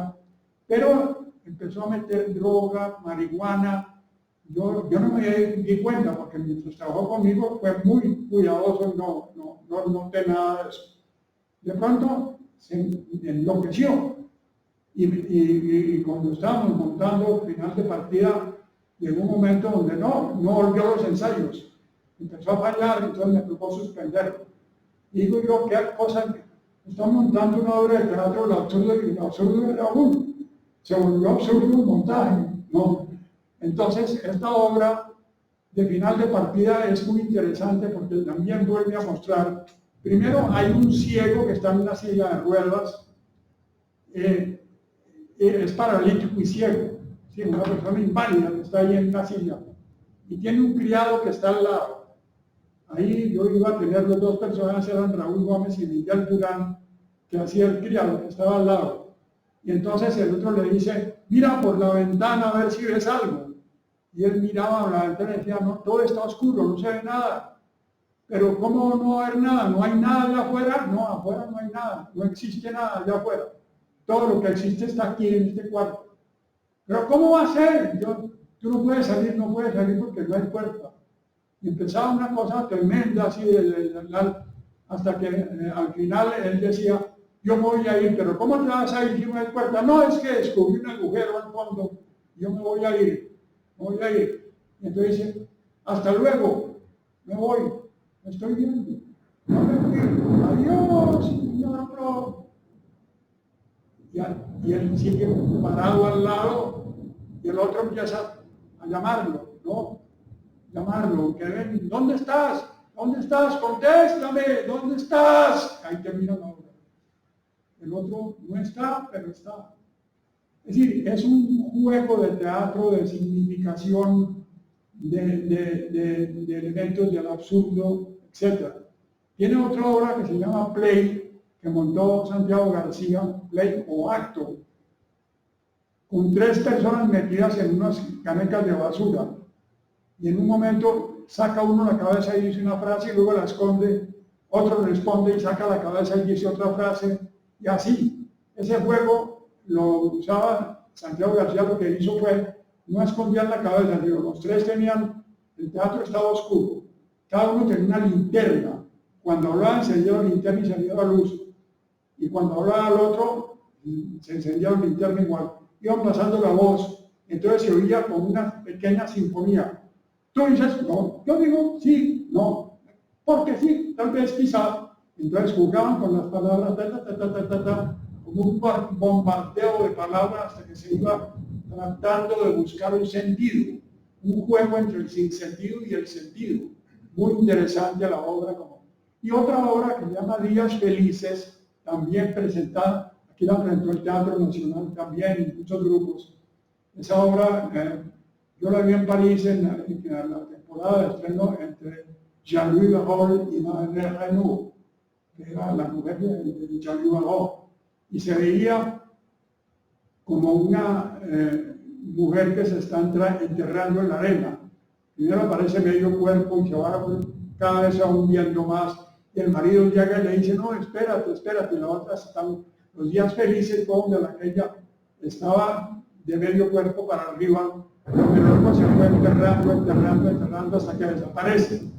Pero empezó a meter droga, marihuana. Yo no me di cuenta porque mientras trabajó conmigo fue muy cuidadoso y no noté nada de eso. De pronto se enloqueció y cuando estábamos montando Final de Partida llegó un momento donde no volvió a los ensayos. Empezó a fallar, entonces me tocó suspenderlo. Digo yo, ¿qué cosa? Estamos montando una obra de teatro, el absurdo era uno. Se volvió absurdo un montaje, ¿no? Entonces, esta obra de Final de Partida es muy interesante porque también vuelve a mostrar, primero hay un ciego que está en una silla de ruedas, es paralítico y ciego, ¿sí? Una persona inválida que está ahí en una silla, y tiene un criado que está al lado. Ahí yo iba a tener los dos personajes, eran Raúl Gómez y Miguel Durán, que hacía el criado, que estaba al lado. Y entonces el otro le dice, mira por la ventana a ver si ves algo. Y él miraba a la ventana y decía, no, todo está oscuro, no se ve nada. Pero ¿cómo no va a haber nada? ¿No hay nada allá afuera? No, afuera no hay nada, no existe nada allá afuera. Todo lo que existe está aquí en este cuarto. Pero ¿cómo va a ser? Tú no puedes salir porque no hay puerta. Y empezaba una cosa tremenda así, hasta que al final él decía, yo me voy a ir, pero ¿cómo te vas a ir si no hay puerta? No, es que descubrí un agujero al fondo, yo me voy a ir. Y entonces dice, hasta luego, me voy, me estoy viendo, no me fui, adiós, señor Pro. Y él sigue parado al lado y el otro empieza a llamarlo, ¿no? Que ven, ¿dónde estás? ¿Dónde estás? Contéstame, ¿dónde estás? Ahí termina la obra. El otro no está, pero está. Es decir, es un juego de teatro, de significación, de elementos del absurdo, etc. Tiene otra obra que se llama Play, que montó Santiago García, Play o Acto, con 3 personas metidas en unas canecas de basura. Y en un momento saca uno la cabeza y dice una frase y luego la esconde, otro responde y saca la cabeza y dice otra frase, y así. Ese juego lo usaba Santiago García, lo que hizo fue, no escondían la cabeza, digo, los 3 tenían, el teatro estaba oscuro, cada uno tenía una linterna, cuando hablaba encendía la linterna y salía la luz, y cuando hablaba al otro, se encendía la linterna igual, iban pasando la voz, entonces se oía como una pequeña sinfonía. Tú dices, no, yo digo, sí, no, porque sí, tal vez, quizá. Entonces jugaban con las palabras, como un bombardeo de palabras hasta que se iba tratando de buscar un sentido, un juego entre el sinsentido y el sentido. Muy interesante la obra. Y otra obra que se llama Días Felices, también presentada, aquí la presentó el Teatro Nacional también, en muchos grupos. Esa obra, yo la vi en París en la temporada de estreno entre Jean-Louis Barrault y Madeleine Renaud, que era la mujer de Jean-Louis Barrault. Y se veía como una mujer que se está enterrando en la arena. Primero aparece medio cuerpo y se va cada vez hundiendo más y el marido llega y le dice, no, espérate, espérate, y la otra están los días felices, donde la que ella estaba de medio cuerpo para arriba, pero luego se fue enterrando, enterrando, enterrando hasta que desaparece.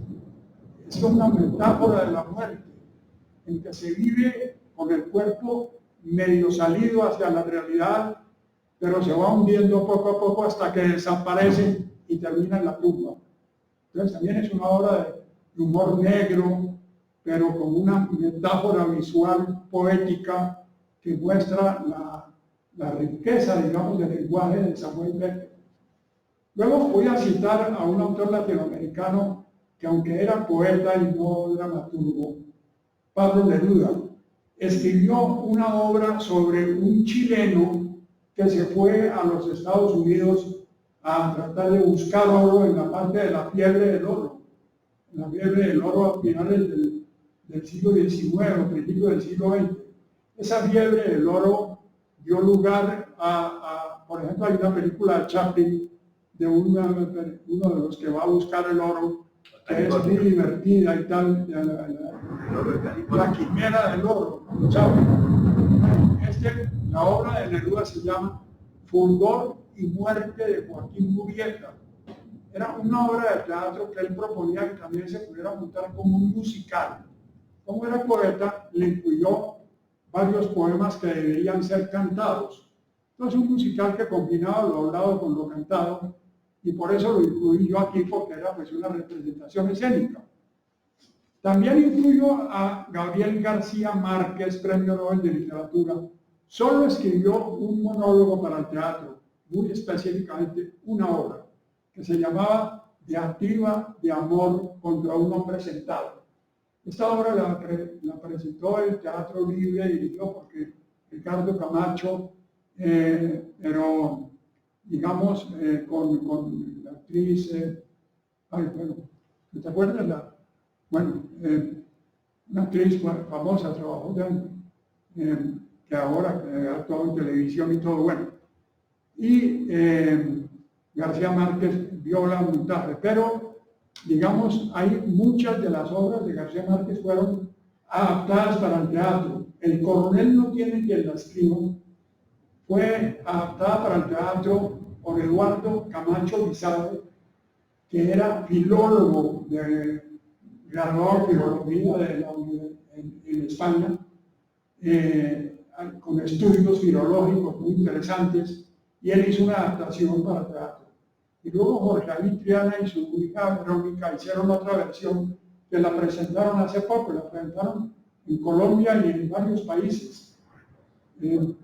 Es una metáfora de la muerte, en que se vive con el cuerpo medio salido hacia la realidad, pero se va hundiendo poco a poco hasta que desaparece y termina en la tumba. Entonces también es una obra de humor negro, pero con una metáfora visual poética que muestra la riqueza, digamos, del lenguaje de Samuel Beckett. Luego voy a citar a un autor latinoamericano que, aunque era poeta y no dramaturgo, Pablo Neruda, escribió una obra sobre un chileno que se fue a los Estados Unidos a tratar de buscar oro en la parte de la fiebre del oro. La fiebre del oro a finales del siglo XIX o principios del siglo XX. Esa fiebre del oro dio lugar por ejemplo, hay una película de Chaplin de uno de los que va a buscar el oro, que es muy divertida y tal, la quimera del oro, Chaplin. La obra de Neruda se llama Fulgor y muerte de Joaquín Murrieta. Era una obra de teatro que él proponía que también se pudiera montar como un musical. Como era poeta, le incluyó varios poemas que deberían ser cantados. Entonces, un musical que combinaba lo hablado con lo cantado, y por eso lo incluí yo aquí, porque era pues una representación escénica. También incluyo a Gabriel García Márquez, Premio Nobel de Literatura. Solo escribió un monólogo para el teatro, muy específicamente una obra, que se llamaba Diatriba de amor contra un hombre sentado. Esta obra la presentó el Teatro Libre, dirigido por Ricardo Camacho, pero digamos con la actriz, ¿te acuerdas? Una actriz famosa, trabajó que ahora ha actuado en televisión y todo, bueno. Y García Márquez vio la montaje, pero digamos, hay muchas de las obras de García Márquez fueron adaptadas para el teatro. El coronel no tiene quien la escriba, fue adaptada para el teatro por Eduardo Camacho Lizardo, que era filólogo, graduado de filología en España, con estudios filológicos muy interesantes, y él hizo una adaptación para el teatro. Y luego Jorge David Triana y su hija Verónica hicieron otra versión que la presentaron hace poco, la presentaron en Colombia y en varios países. Yo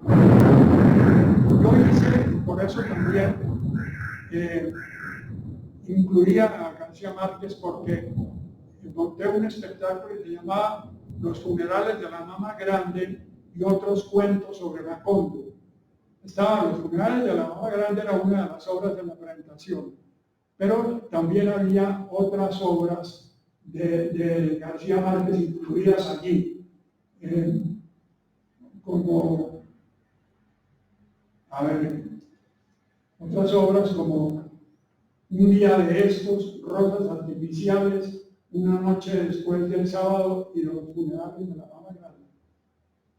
hice, por eso también incluía a García Márquez, porque monté un espectáculo que se llamaba Los funerales de la Mama Grande y otros cuentos sobre Macondo. Los funerales de la Mama Grande era una de las obras de la presentación, pero también había otras obras de García Márquez incluidas allí, como, otras obras como Un día de estos, Rosas artificiales, Una noche después del sábado y Los funerales de la Mama Grande.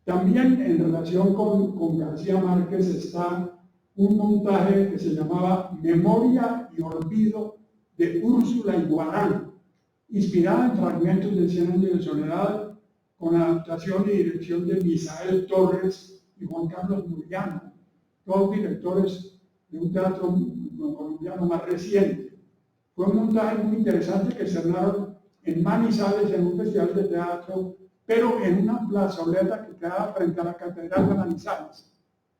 También en relación con García Márquez está un montaje que se llamaba Memoria y Olvido de Úrsula Iguarán, inspirada en fragmentos de Cien años de soledad, con adaptación y dirección de Misael Torres y Juan Carlos Muriano, todos directores de un teatro colombiano más reciente. Fue un montaje muy interesante que estrenaron en Manizales en un festival de teatro, pero en una plazoleta que quedaba frente a la Catedral de Manizales.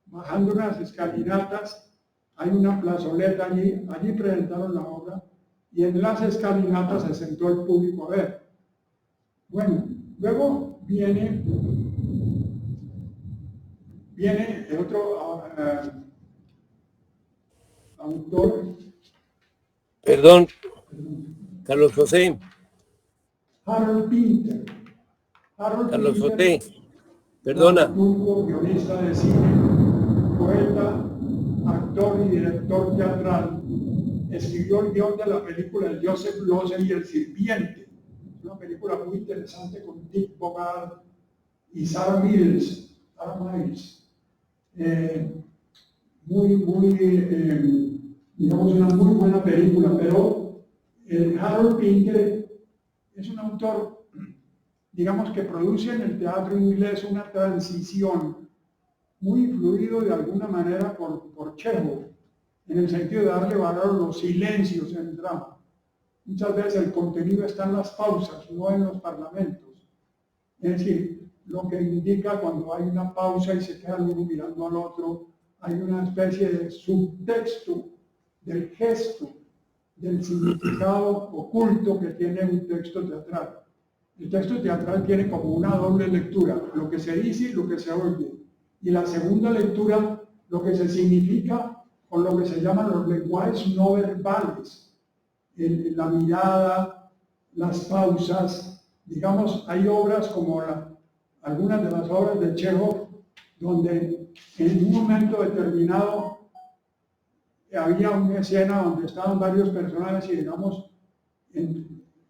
Bajando unas escalinatas, hay una plazoleta allí presentaron la obra, y en las escalinatas se sentó el público a ver. Bueno, luego viene el otro autor. Perdón, Carlos José. Harold Pinter. Carlos José, perdona. Guionista de cine, poeta, actor y director teatral, escribió el guión de la película de Joseph Losey y El Sirviente, una película muy interesante con Dick Bogart y Sarah Miles. Digamos, una muy buena película, pero Harold Pinter es un autor, digamos, que produce en el teatro inglés una transición muy influido de alguna manera por Chekhov, en el sentido de darle valor a los silencios en el drama. Muchas veces el contenido está en las pausas, no en los parlamentos. Es decir, lo que indica cuando hay una pausa y se queda uno mirando al otro, hay una especie de subtexto del gesto, del significado oculto que tiene un texto teatral. El texto teatral tiene como una doble lectura, lo que se dice y lo que se oye. Y la segunda lectura, lo que se significa con lo que se llaman los lenguajes no verbales. La mirada, las pausas. Digamos, hay obras como algunas de las obras de Chekhov, donde en un momento determinado había una escena donde estaban varios personajes y, digamos,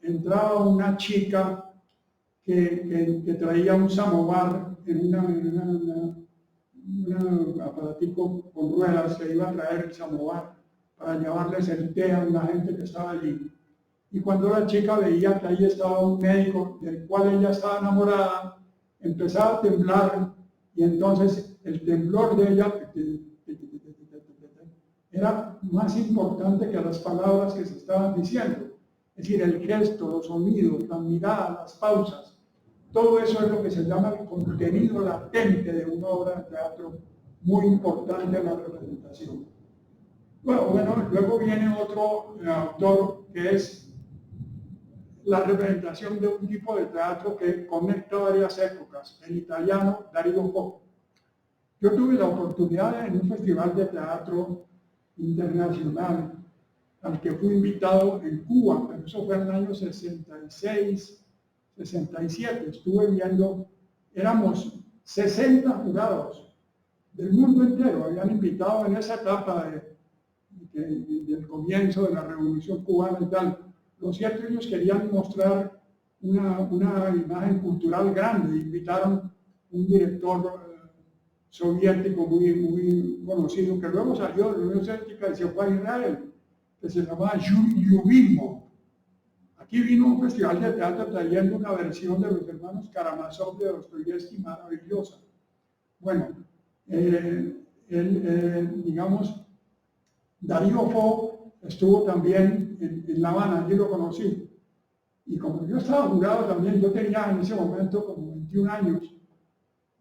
entraba una chica que traía un samovar en un aparatico con ruedas que iba a traer el samovar para llevarles el té a la gente que estaba allí. Y cuando la chica veía que ahí estaba un médico del cual ella estaba enamorada, empezaba a temblar y entonces el temblor de ella era más importante que las palabras que se estaban diciendo. Es decir, el gesto, los sonidos, la mirada, las pausas, todo eso es lo que se llama el contenido latente de una obra de teatro muy importante en la representación. Bueno, luego viene otro autor que es la representación de un tipo de teatro que conecta varias épocas, el italiano Dario Fo. Yo tuve la oportunidad en un festival de teatro internacional al que fui invitado en Cuba, pero eso fue en el año 66, 67. Estuve viendo, éramos 60 jurados del mundo entero, habían invitado en esa etapa del comienzo de la Revolución Cubana y tal. Lo cierto, ellos querían mostrar una imagen cultural grande, invitaron un director soviético muy conocido, que luego salió de la Unión Soviética y se fue a Israel, que se llamaba Lyubimov. Aquí vino un festival de teatro trayendo una versión de los hermanos Karamazov de Dostoyevsky maravillosa. Bueno, digamos, Dario Fo estuvo también en La Habana, allí lo conocí. Y como yo estaba jurado también, yo tenía en ese momento como 21 años,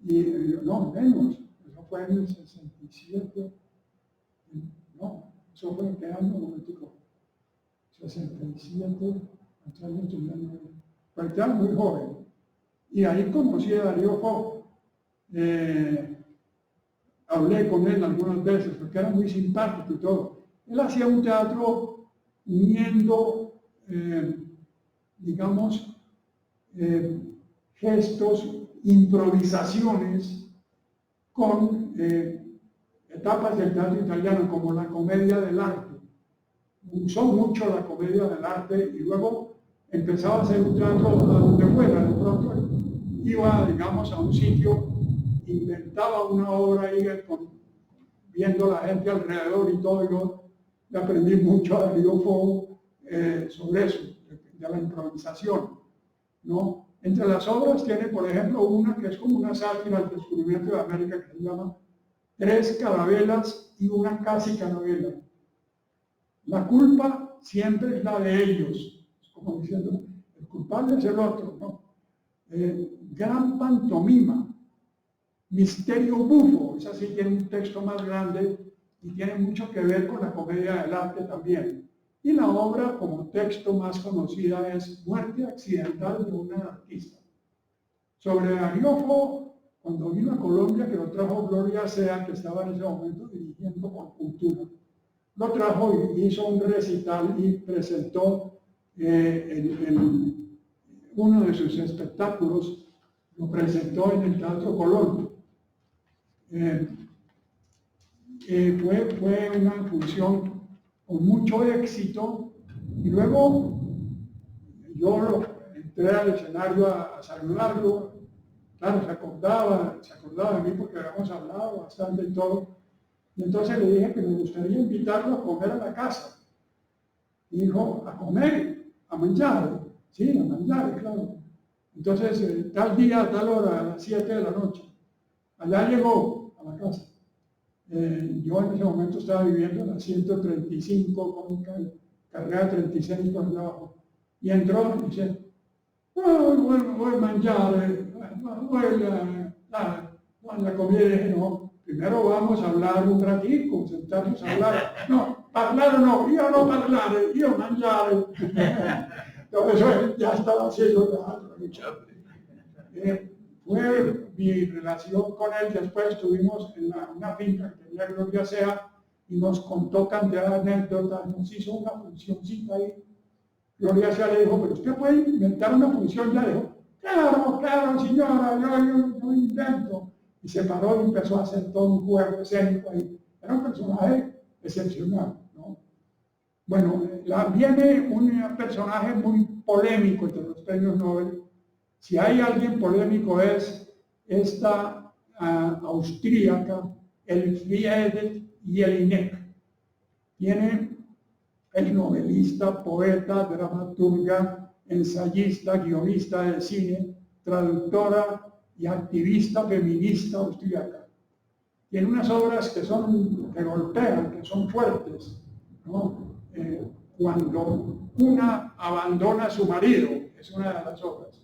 y no, menos, eso fue en el 67, no, eso fue en qué año, un momentico, 67, pues estaba muy joven. Y ahí conocí a Dario Fo, hablé con él algunas veces, porque era muy simpático y todo. Él hacía un teatro uniendo, digamos, gestos, improvisaciones con etapas del teatro italiano, como la comedia del arte. Usó mucho la comedia del arte y luego empezaba a hacer un teatro a donde fuera. De pronto iba, digamos, a un sitio, inventaba una obra ahí viendo a la gente alrededor y todo. Yo le aprendí mucho a Dario Fo sobre eso, de la improvisación, ¿no? Entre las obras tiene, por ejemplo, una que es como una sátira al descubrimiento de América, que se llama Tres carabelas y una casi carabela. La culpa siempre es la de ellos, como diciendo, el culpable es el otro, ¿no? Gran pantomima, misterio bufo, esa sí tiene un texto más grande y tiene mucho que ver con la comedia del arte también. Y la obra como texto más conocida es Muerte accidental de un anarquista. Sobre Dario Fo, cuando vino a Colombia, que lo trajo Gloria Sea, que estaba en ese momento dirigiendo por Cultura, lo trajo y hizo un recital y presentó uno de sus espectáculos, lo presentó en el Teatro Colón. Fue una función con mucho éxito y luego yo entré al escenario a saludarlo. Claro, se acordaba de mí porque habíamos hablado bastante y todo. Y entonces le dije que me gustaría invitarlo a comer a la casa. Y dijo, ¿a comer? ¿A mangiare? Sí, a mangiare, claro. Entonces, tal día, tal hora, a las 7 de la noche. Allá llegó a la casa. Yo en ese momento estaba viviendo en la 135 con carrera 36 por abajo. Y entró y dice, voy a mangiare, la comida. Y dije, no, primero vamos a hablar un ratito, sentarnos a hablar. No, parlare no, io no parlare, io mangiare. Todo eso ya estaba haciendo teatro. Fue mi relación con él. Después estuvimos en una finca que tenía Gloria Sea y nos contó cantidad de anécdotas, nos hizo una funcioncita ahí. Gloria Sea le dijo, pero usted puede inventar una función. Ya dijo, claro, señora, yo invento. Y se paró y empezó a hacer todo un juego escénico ahí. Era un personaje excepcional, ¿no? Bueno, viene un personaje muy polémico entre los premios Nobel. Si hay alguien polémico es esta austríaca, Elfriede Jelinek. Tiene el novelista, poeta, dramaturga, ensayista, guionista de cine, traductora y activista feminista austríaca. Tiene unas obras que golpean, que son fuertes, ¿no? Cuando una abandona a su marido, es una de las obras.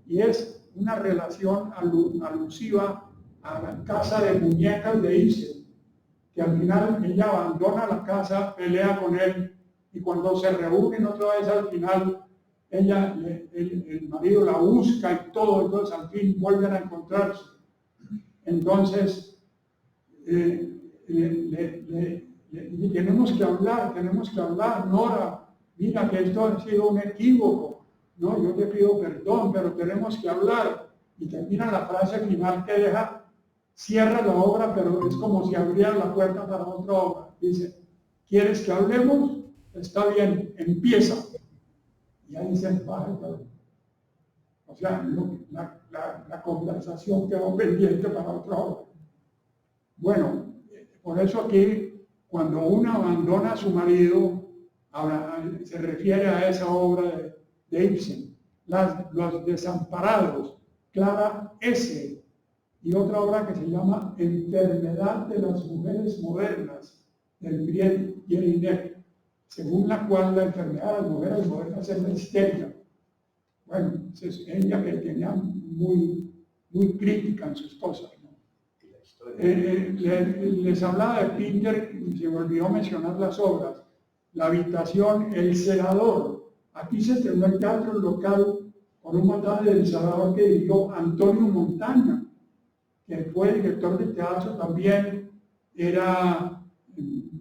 Y es una relación alusiva a la casa de muñecas de Ibsen, que al final ella abandona la casa, pelea con él, y cuando se reúnen otra vez al final, el marido la busca y todo, entonces al fin vuelven a encontrarse. Entonces, tenemos que hablar, Nora, mira que esto ha sido un equívoco. No, yo te pido perdón, pero tenemos que hablar. Y termina la frase final que deja, cierra la obra, pero es como si abriera la puerta para otra obra. Dice, ¿quieres que hablemos? Está bien, empieza. Y ahí se baja todo. O sea, la conversación quedó pendiente para otra obra. Bueno, por eso aquí, cuando uno abandona a su marido, ahora se refiere a esa obra de Ibsen, Los Desamparados, Clara S. Y otra obra que se llama Enfermedad de las Mujeres Modernas, del Briel Jelinek, según la cual la enfermedad de las mujeres modernas es la histeria. Bueno, es ella que tenía muy crítica en su esposa, ¿no? Les hablaba de Pinter y se me olvidó mencionar las obras. La Habitación, El Celador. Aquí se estrenó el teatro local con un montaje del Celador que dirigió Antonio Montaña, que fue director de teatro también,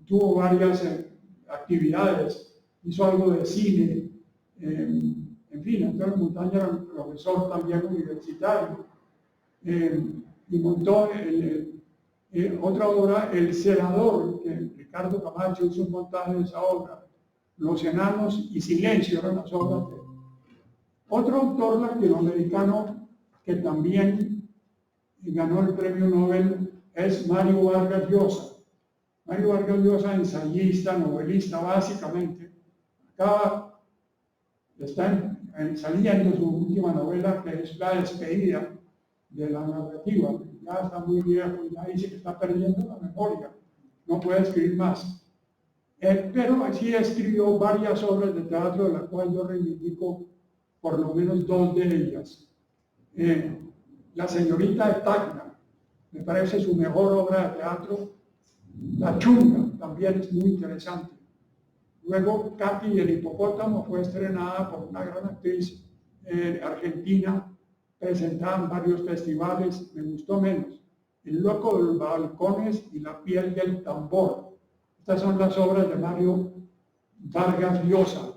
tuvo varias actividades, hizo algo de cine, en fin, Antonio Montaña era un profesor también universitario, y montó otra obra, El Celador, que Ricardo Camacho hizo un montaje de esa obra. Los Enanos y Silencio eran las obras de él. Otro autor latinoamericano que también ganó el premio Nobel es Mario Vargas Llosa. Mario Vargas Llosa, ensayista, novelista, básicamente. Está saliendo su última novela, que es La Despedida de la narrativa. Ya está muy viejo y ya dice que está perdiendo la memoria. No puede escribir más. Pero sí escribió varias obras de teatro, de las cuales yo reivindico por lo menos dos de ellas. La Señorita de Tacna, me parece su mejor obra de teatro. La Chunga también es muy interesante. Luego, Katy y el Hipopótamo fue estrenada por una gran actriz argentina, presentada en varios festivales, me gustó menos. El Loco de los Balcones y La Piel del Tambor. Estas son las obras de Mario Vargas Llosa.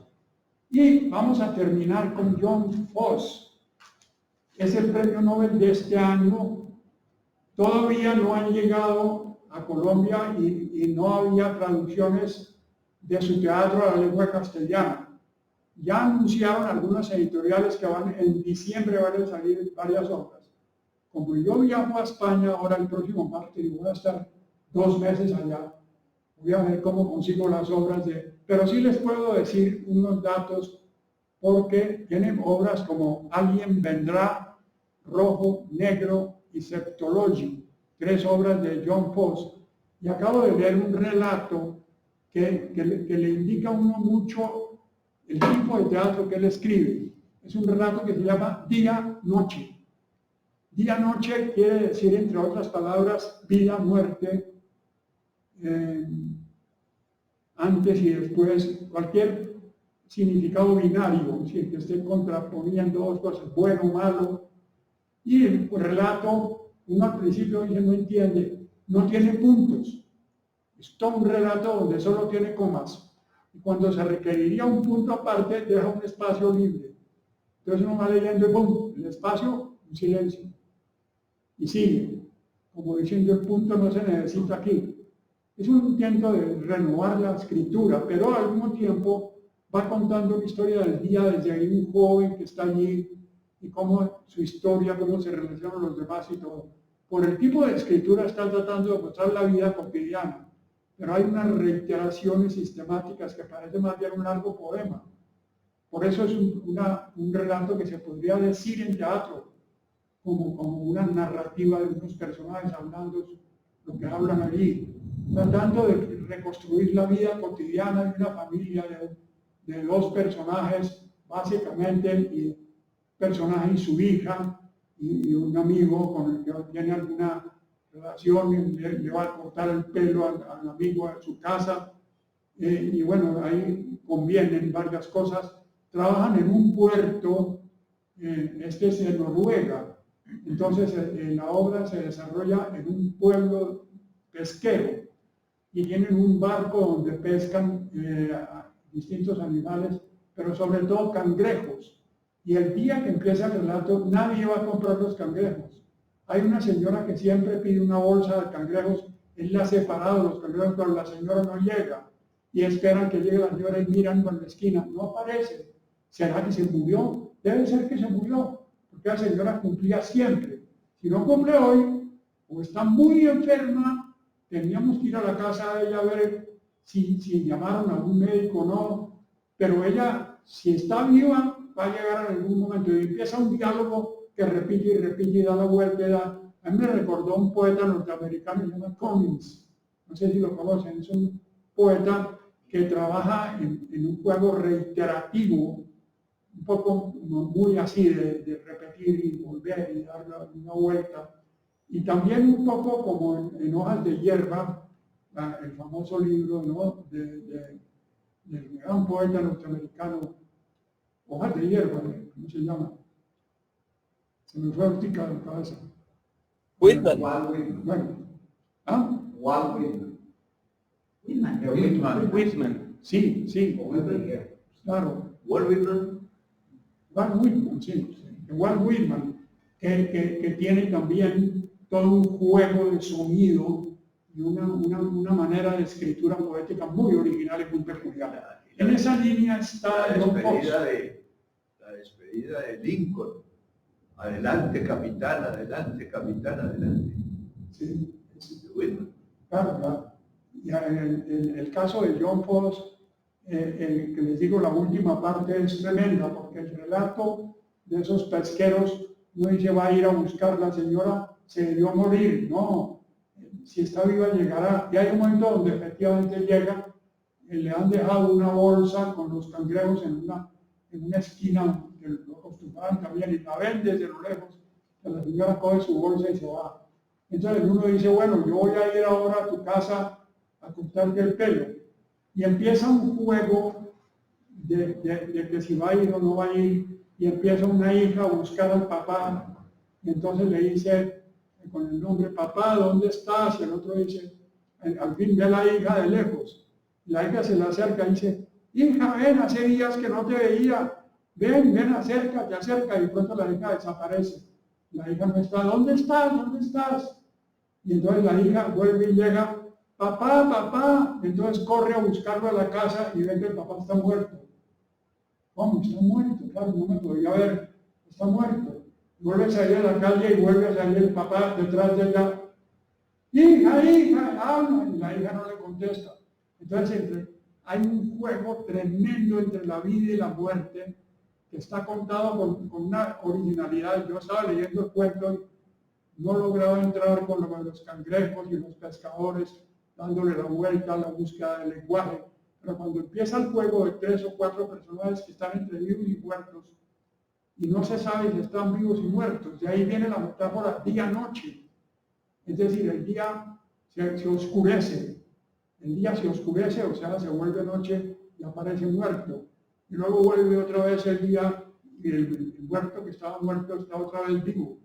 Y vamos a terminar con John Foss. Es el premio Nobel de este año. Todavía no han llegado a Colombia y no había traducciones de su teatro a la lengua castellana. Ya anunciaron algunas editoriales que en diciembre van a salir varias obras. Como yo viajo a España ahora el próximo martes y voy a estar 2 meses allá, voy a ver cómo consigo las obras pero sí les puedo decir unos datos porque tienen obras como Alguien Vendrá, Rojo, Negro y Septology, 3 obras de John Fosse. Y acabo de leer un relato que le indica a uno mucho el tipo de teatro que él escribe. Es un relato que se llama Día-Noche. Día-Noche quiere decir, entre otras palabras, vida, muerte, antes y después, cualquier significado binario, que esté contraponiendo 2 cosas, bueno o malo. Y el relato, uno al principio dice, no entiende, no tiene puntos. Es todo un relato donde solo tiene comas. Y cuando se requeriría un punto aparte, deja un espacio libre. Entonces uno va leyendo y ¡pum! El espacio, un silencio. Y sigue, como diciendo, el punto no se necesita aquí. Es un intento de renovar la escritura, pero al mismo tiempo va contando una historia del día desde ahí un joven que está allí y cómo su historia, cómo se relacionan los demás y todo. Por el tipo de escritura está tratando de mostrar la vida cotidiana, pero hay unas reiteraciones sistemáticas que parece más bien un largo poema. Por eso es un relato que se podría decir en teatro, como una narrativa de unos personajes hablando lo que hablan allí, tratando de reconstruir la vida cotidiana de una familia de 2 personajes, básicamente, personaje y su hija, y un amigo con el que tiene alguna relación, le va a cortar el pelo al amigo a su casa, y bueno, ahí convienen varias cosas. Trabajan en un puerto, este es en Noruega. Entonces la obra se desarrolla en un pueblo pesquero y tienen un barco donde pescan distintos animales, pero sobre todo cangrejos. Y el día que empieza el relato, nadie va a comprar los cangrejos. Hay una señora que siempre pide una bolsa de cangrejos, él le ha separado los cangrejos, pero la señora no llega. Y esperan que llegue la señora y miran por la esquina, no aparece. ¿Será que se murió? Debe ser que se murió, porque la señora cumplía siempre. Si no cumple hoy, o está muy enferma, teníamos que ir a la casa de ella a ver si llamaron a algún médico o no, pero ella, si está viva, va a llegar en algún momento. Y empieza un diálogo que repite y repite y da la vuelta. A mí me recordó un poeta norteamericano que se llama Collins, no sé si lo conocen, es un poeta que trabaja en un juego reiterativo, un poco muy así de repetir y volver y dar una vuelta. Y también un poco como en Hojas de Hierba, el famoso libro, ¿no?, del gran poeta norteamericano, Hojas de Hierba, ¿cómo se llama? Se me fue ahorita de la cabeza. Whitman. Bueno, ¿ah? Walt Whitman. Whitman. Sí, claro. Walt Whitman. Walt Whitman, sí. Walt Whitman, que tiene también todo un juego de sonido y una manera de escritura poética muy original y muy peculiar. En esa línea está John Fosse. La despedida de Lincoln. Adelante, capitán, adelante, capitán, adelante. Sí, Whitman. claro. Y el caso de John Fosse, el que les digo, la última parte es tremenda, porque el relato de esos pesqueros no dice va a ir a buscar la señora, se debió morir, no, si está viva llegará. Y hay un momento donde efectivamente llega, le han dejado una bolsa con los cangrejos en una esquina, que lo acostumbraban también, y la ven desde lo lejos, que la señora coge su bolsa y se va. Entonces uno dice, bueno, yo voy a ir ahora a tu casa a cortarte el pelo. Y empieza un juego de que si va a ir o no va a ir, y empieza una hija a buscar al papá, y entonces le dice con el nombre, papá, ¿dónde estás? Y el otro dice, al fin ve a la hija de lejos. Y la hija se le acerca y dice, hija, ven, hace días que no te veía, ven, acércate, y pronto la hija desaparece. La hija no está, ¿dónde estás? Y entonces la hija vuelve y llega, papá, entonces corre a buscarlo a la casa y ve que el papá está muerto. ¿Cómo? Está muerto, claro, no me podía ver, está muerto. Vuelve a salir a la calle y vuelve a salir el papá detrás de ella. Hija, habla, y la hija no le contesta. Entonces hay un juego tremendo entre la vida y la muerte que está contado con una originalidad. Yo estaba leyendo el cuento y no lograba entrar con los cangrejos y los pescadores dándole la vuelta a la búsqueda del lenguaje. Pero cuando empieza el juego de 3 o 4 personajes que están entre vivos y muertos, y no se sabe si están vivos y muertos, de ahí viene la metáfora día-noche. Es decir, el día se oscurece, el día se oscurece, o sea, se vuelve noche y aparece muerto. Y luego vuelve otra vez el día y el muerto que estaba muerto está otra vez vivo.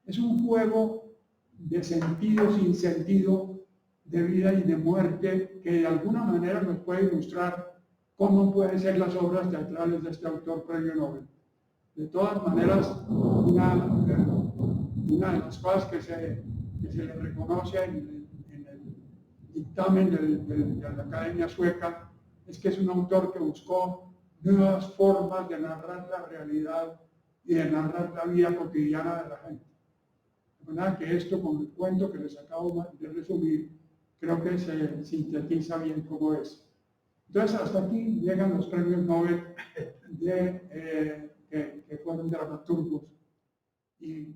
Es un juego de sentido sin sentido, de vida y de muerte, que de alguna manera nos puede ilustrar cómo pueden ser las obras teatrales de este autor premio Nobel. De todas maneras, una de las cosas que se le reconoce en el dictamen de la Academia Sueca es que es un autor que buscó nuevas formas de narrar la realidad y de narrar la vida cotidiana de la gente. De manera que esto, con el cuento que les acabo de resumir, creo que se sintetiza bien cómo es. Entonces, hasta aquí llegan los premios Nobel que fueron dramaturgos. Y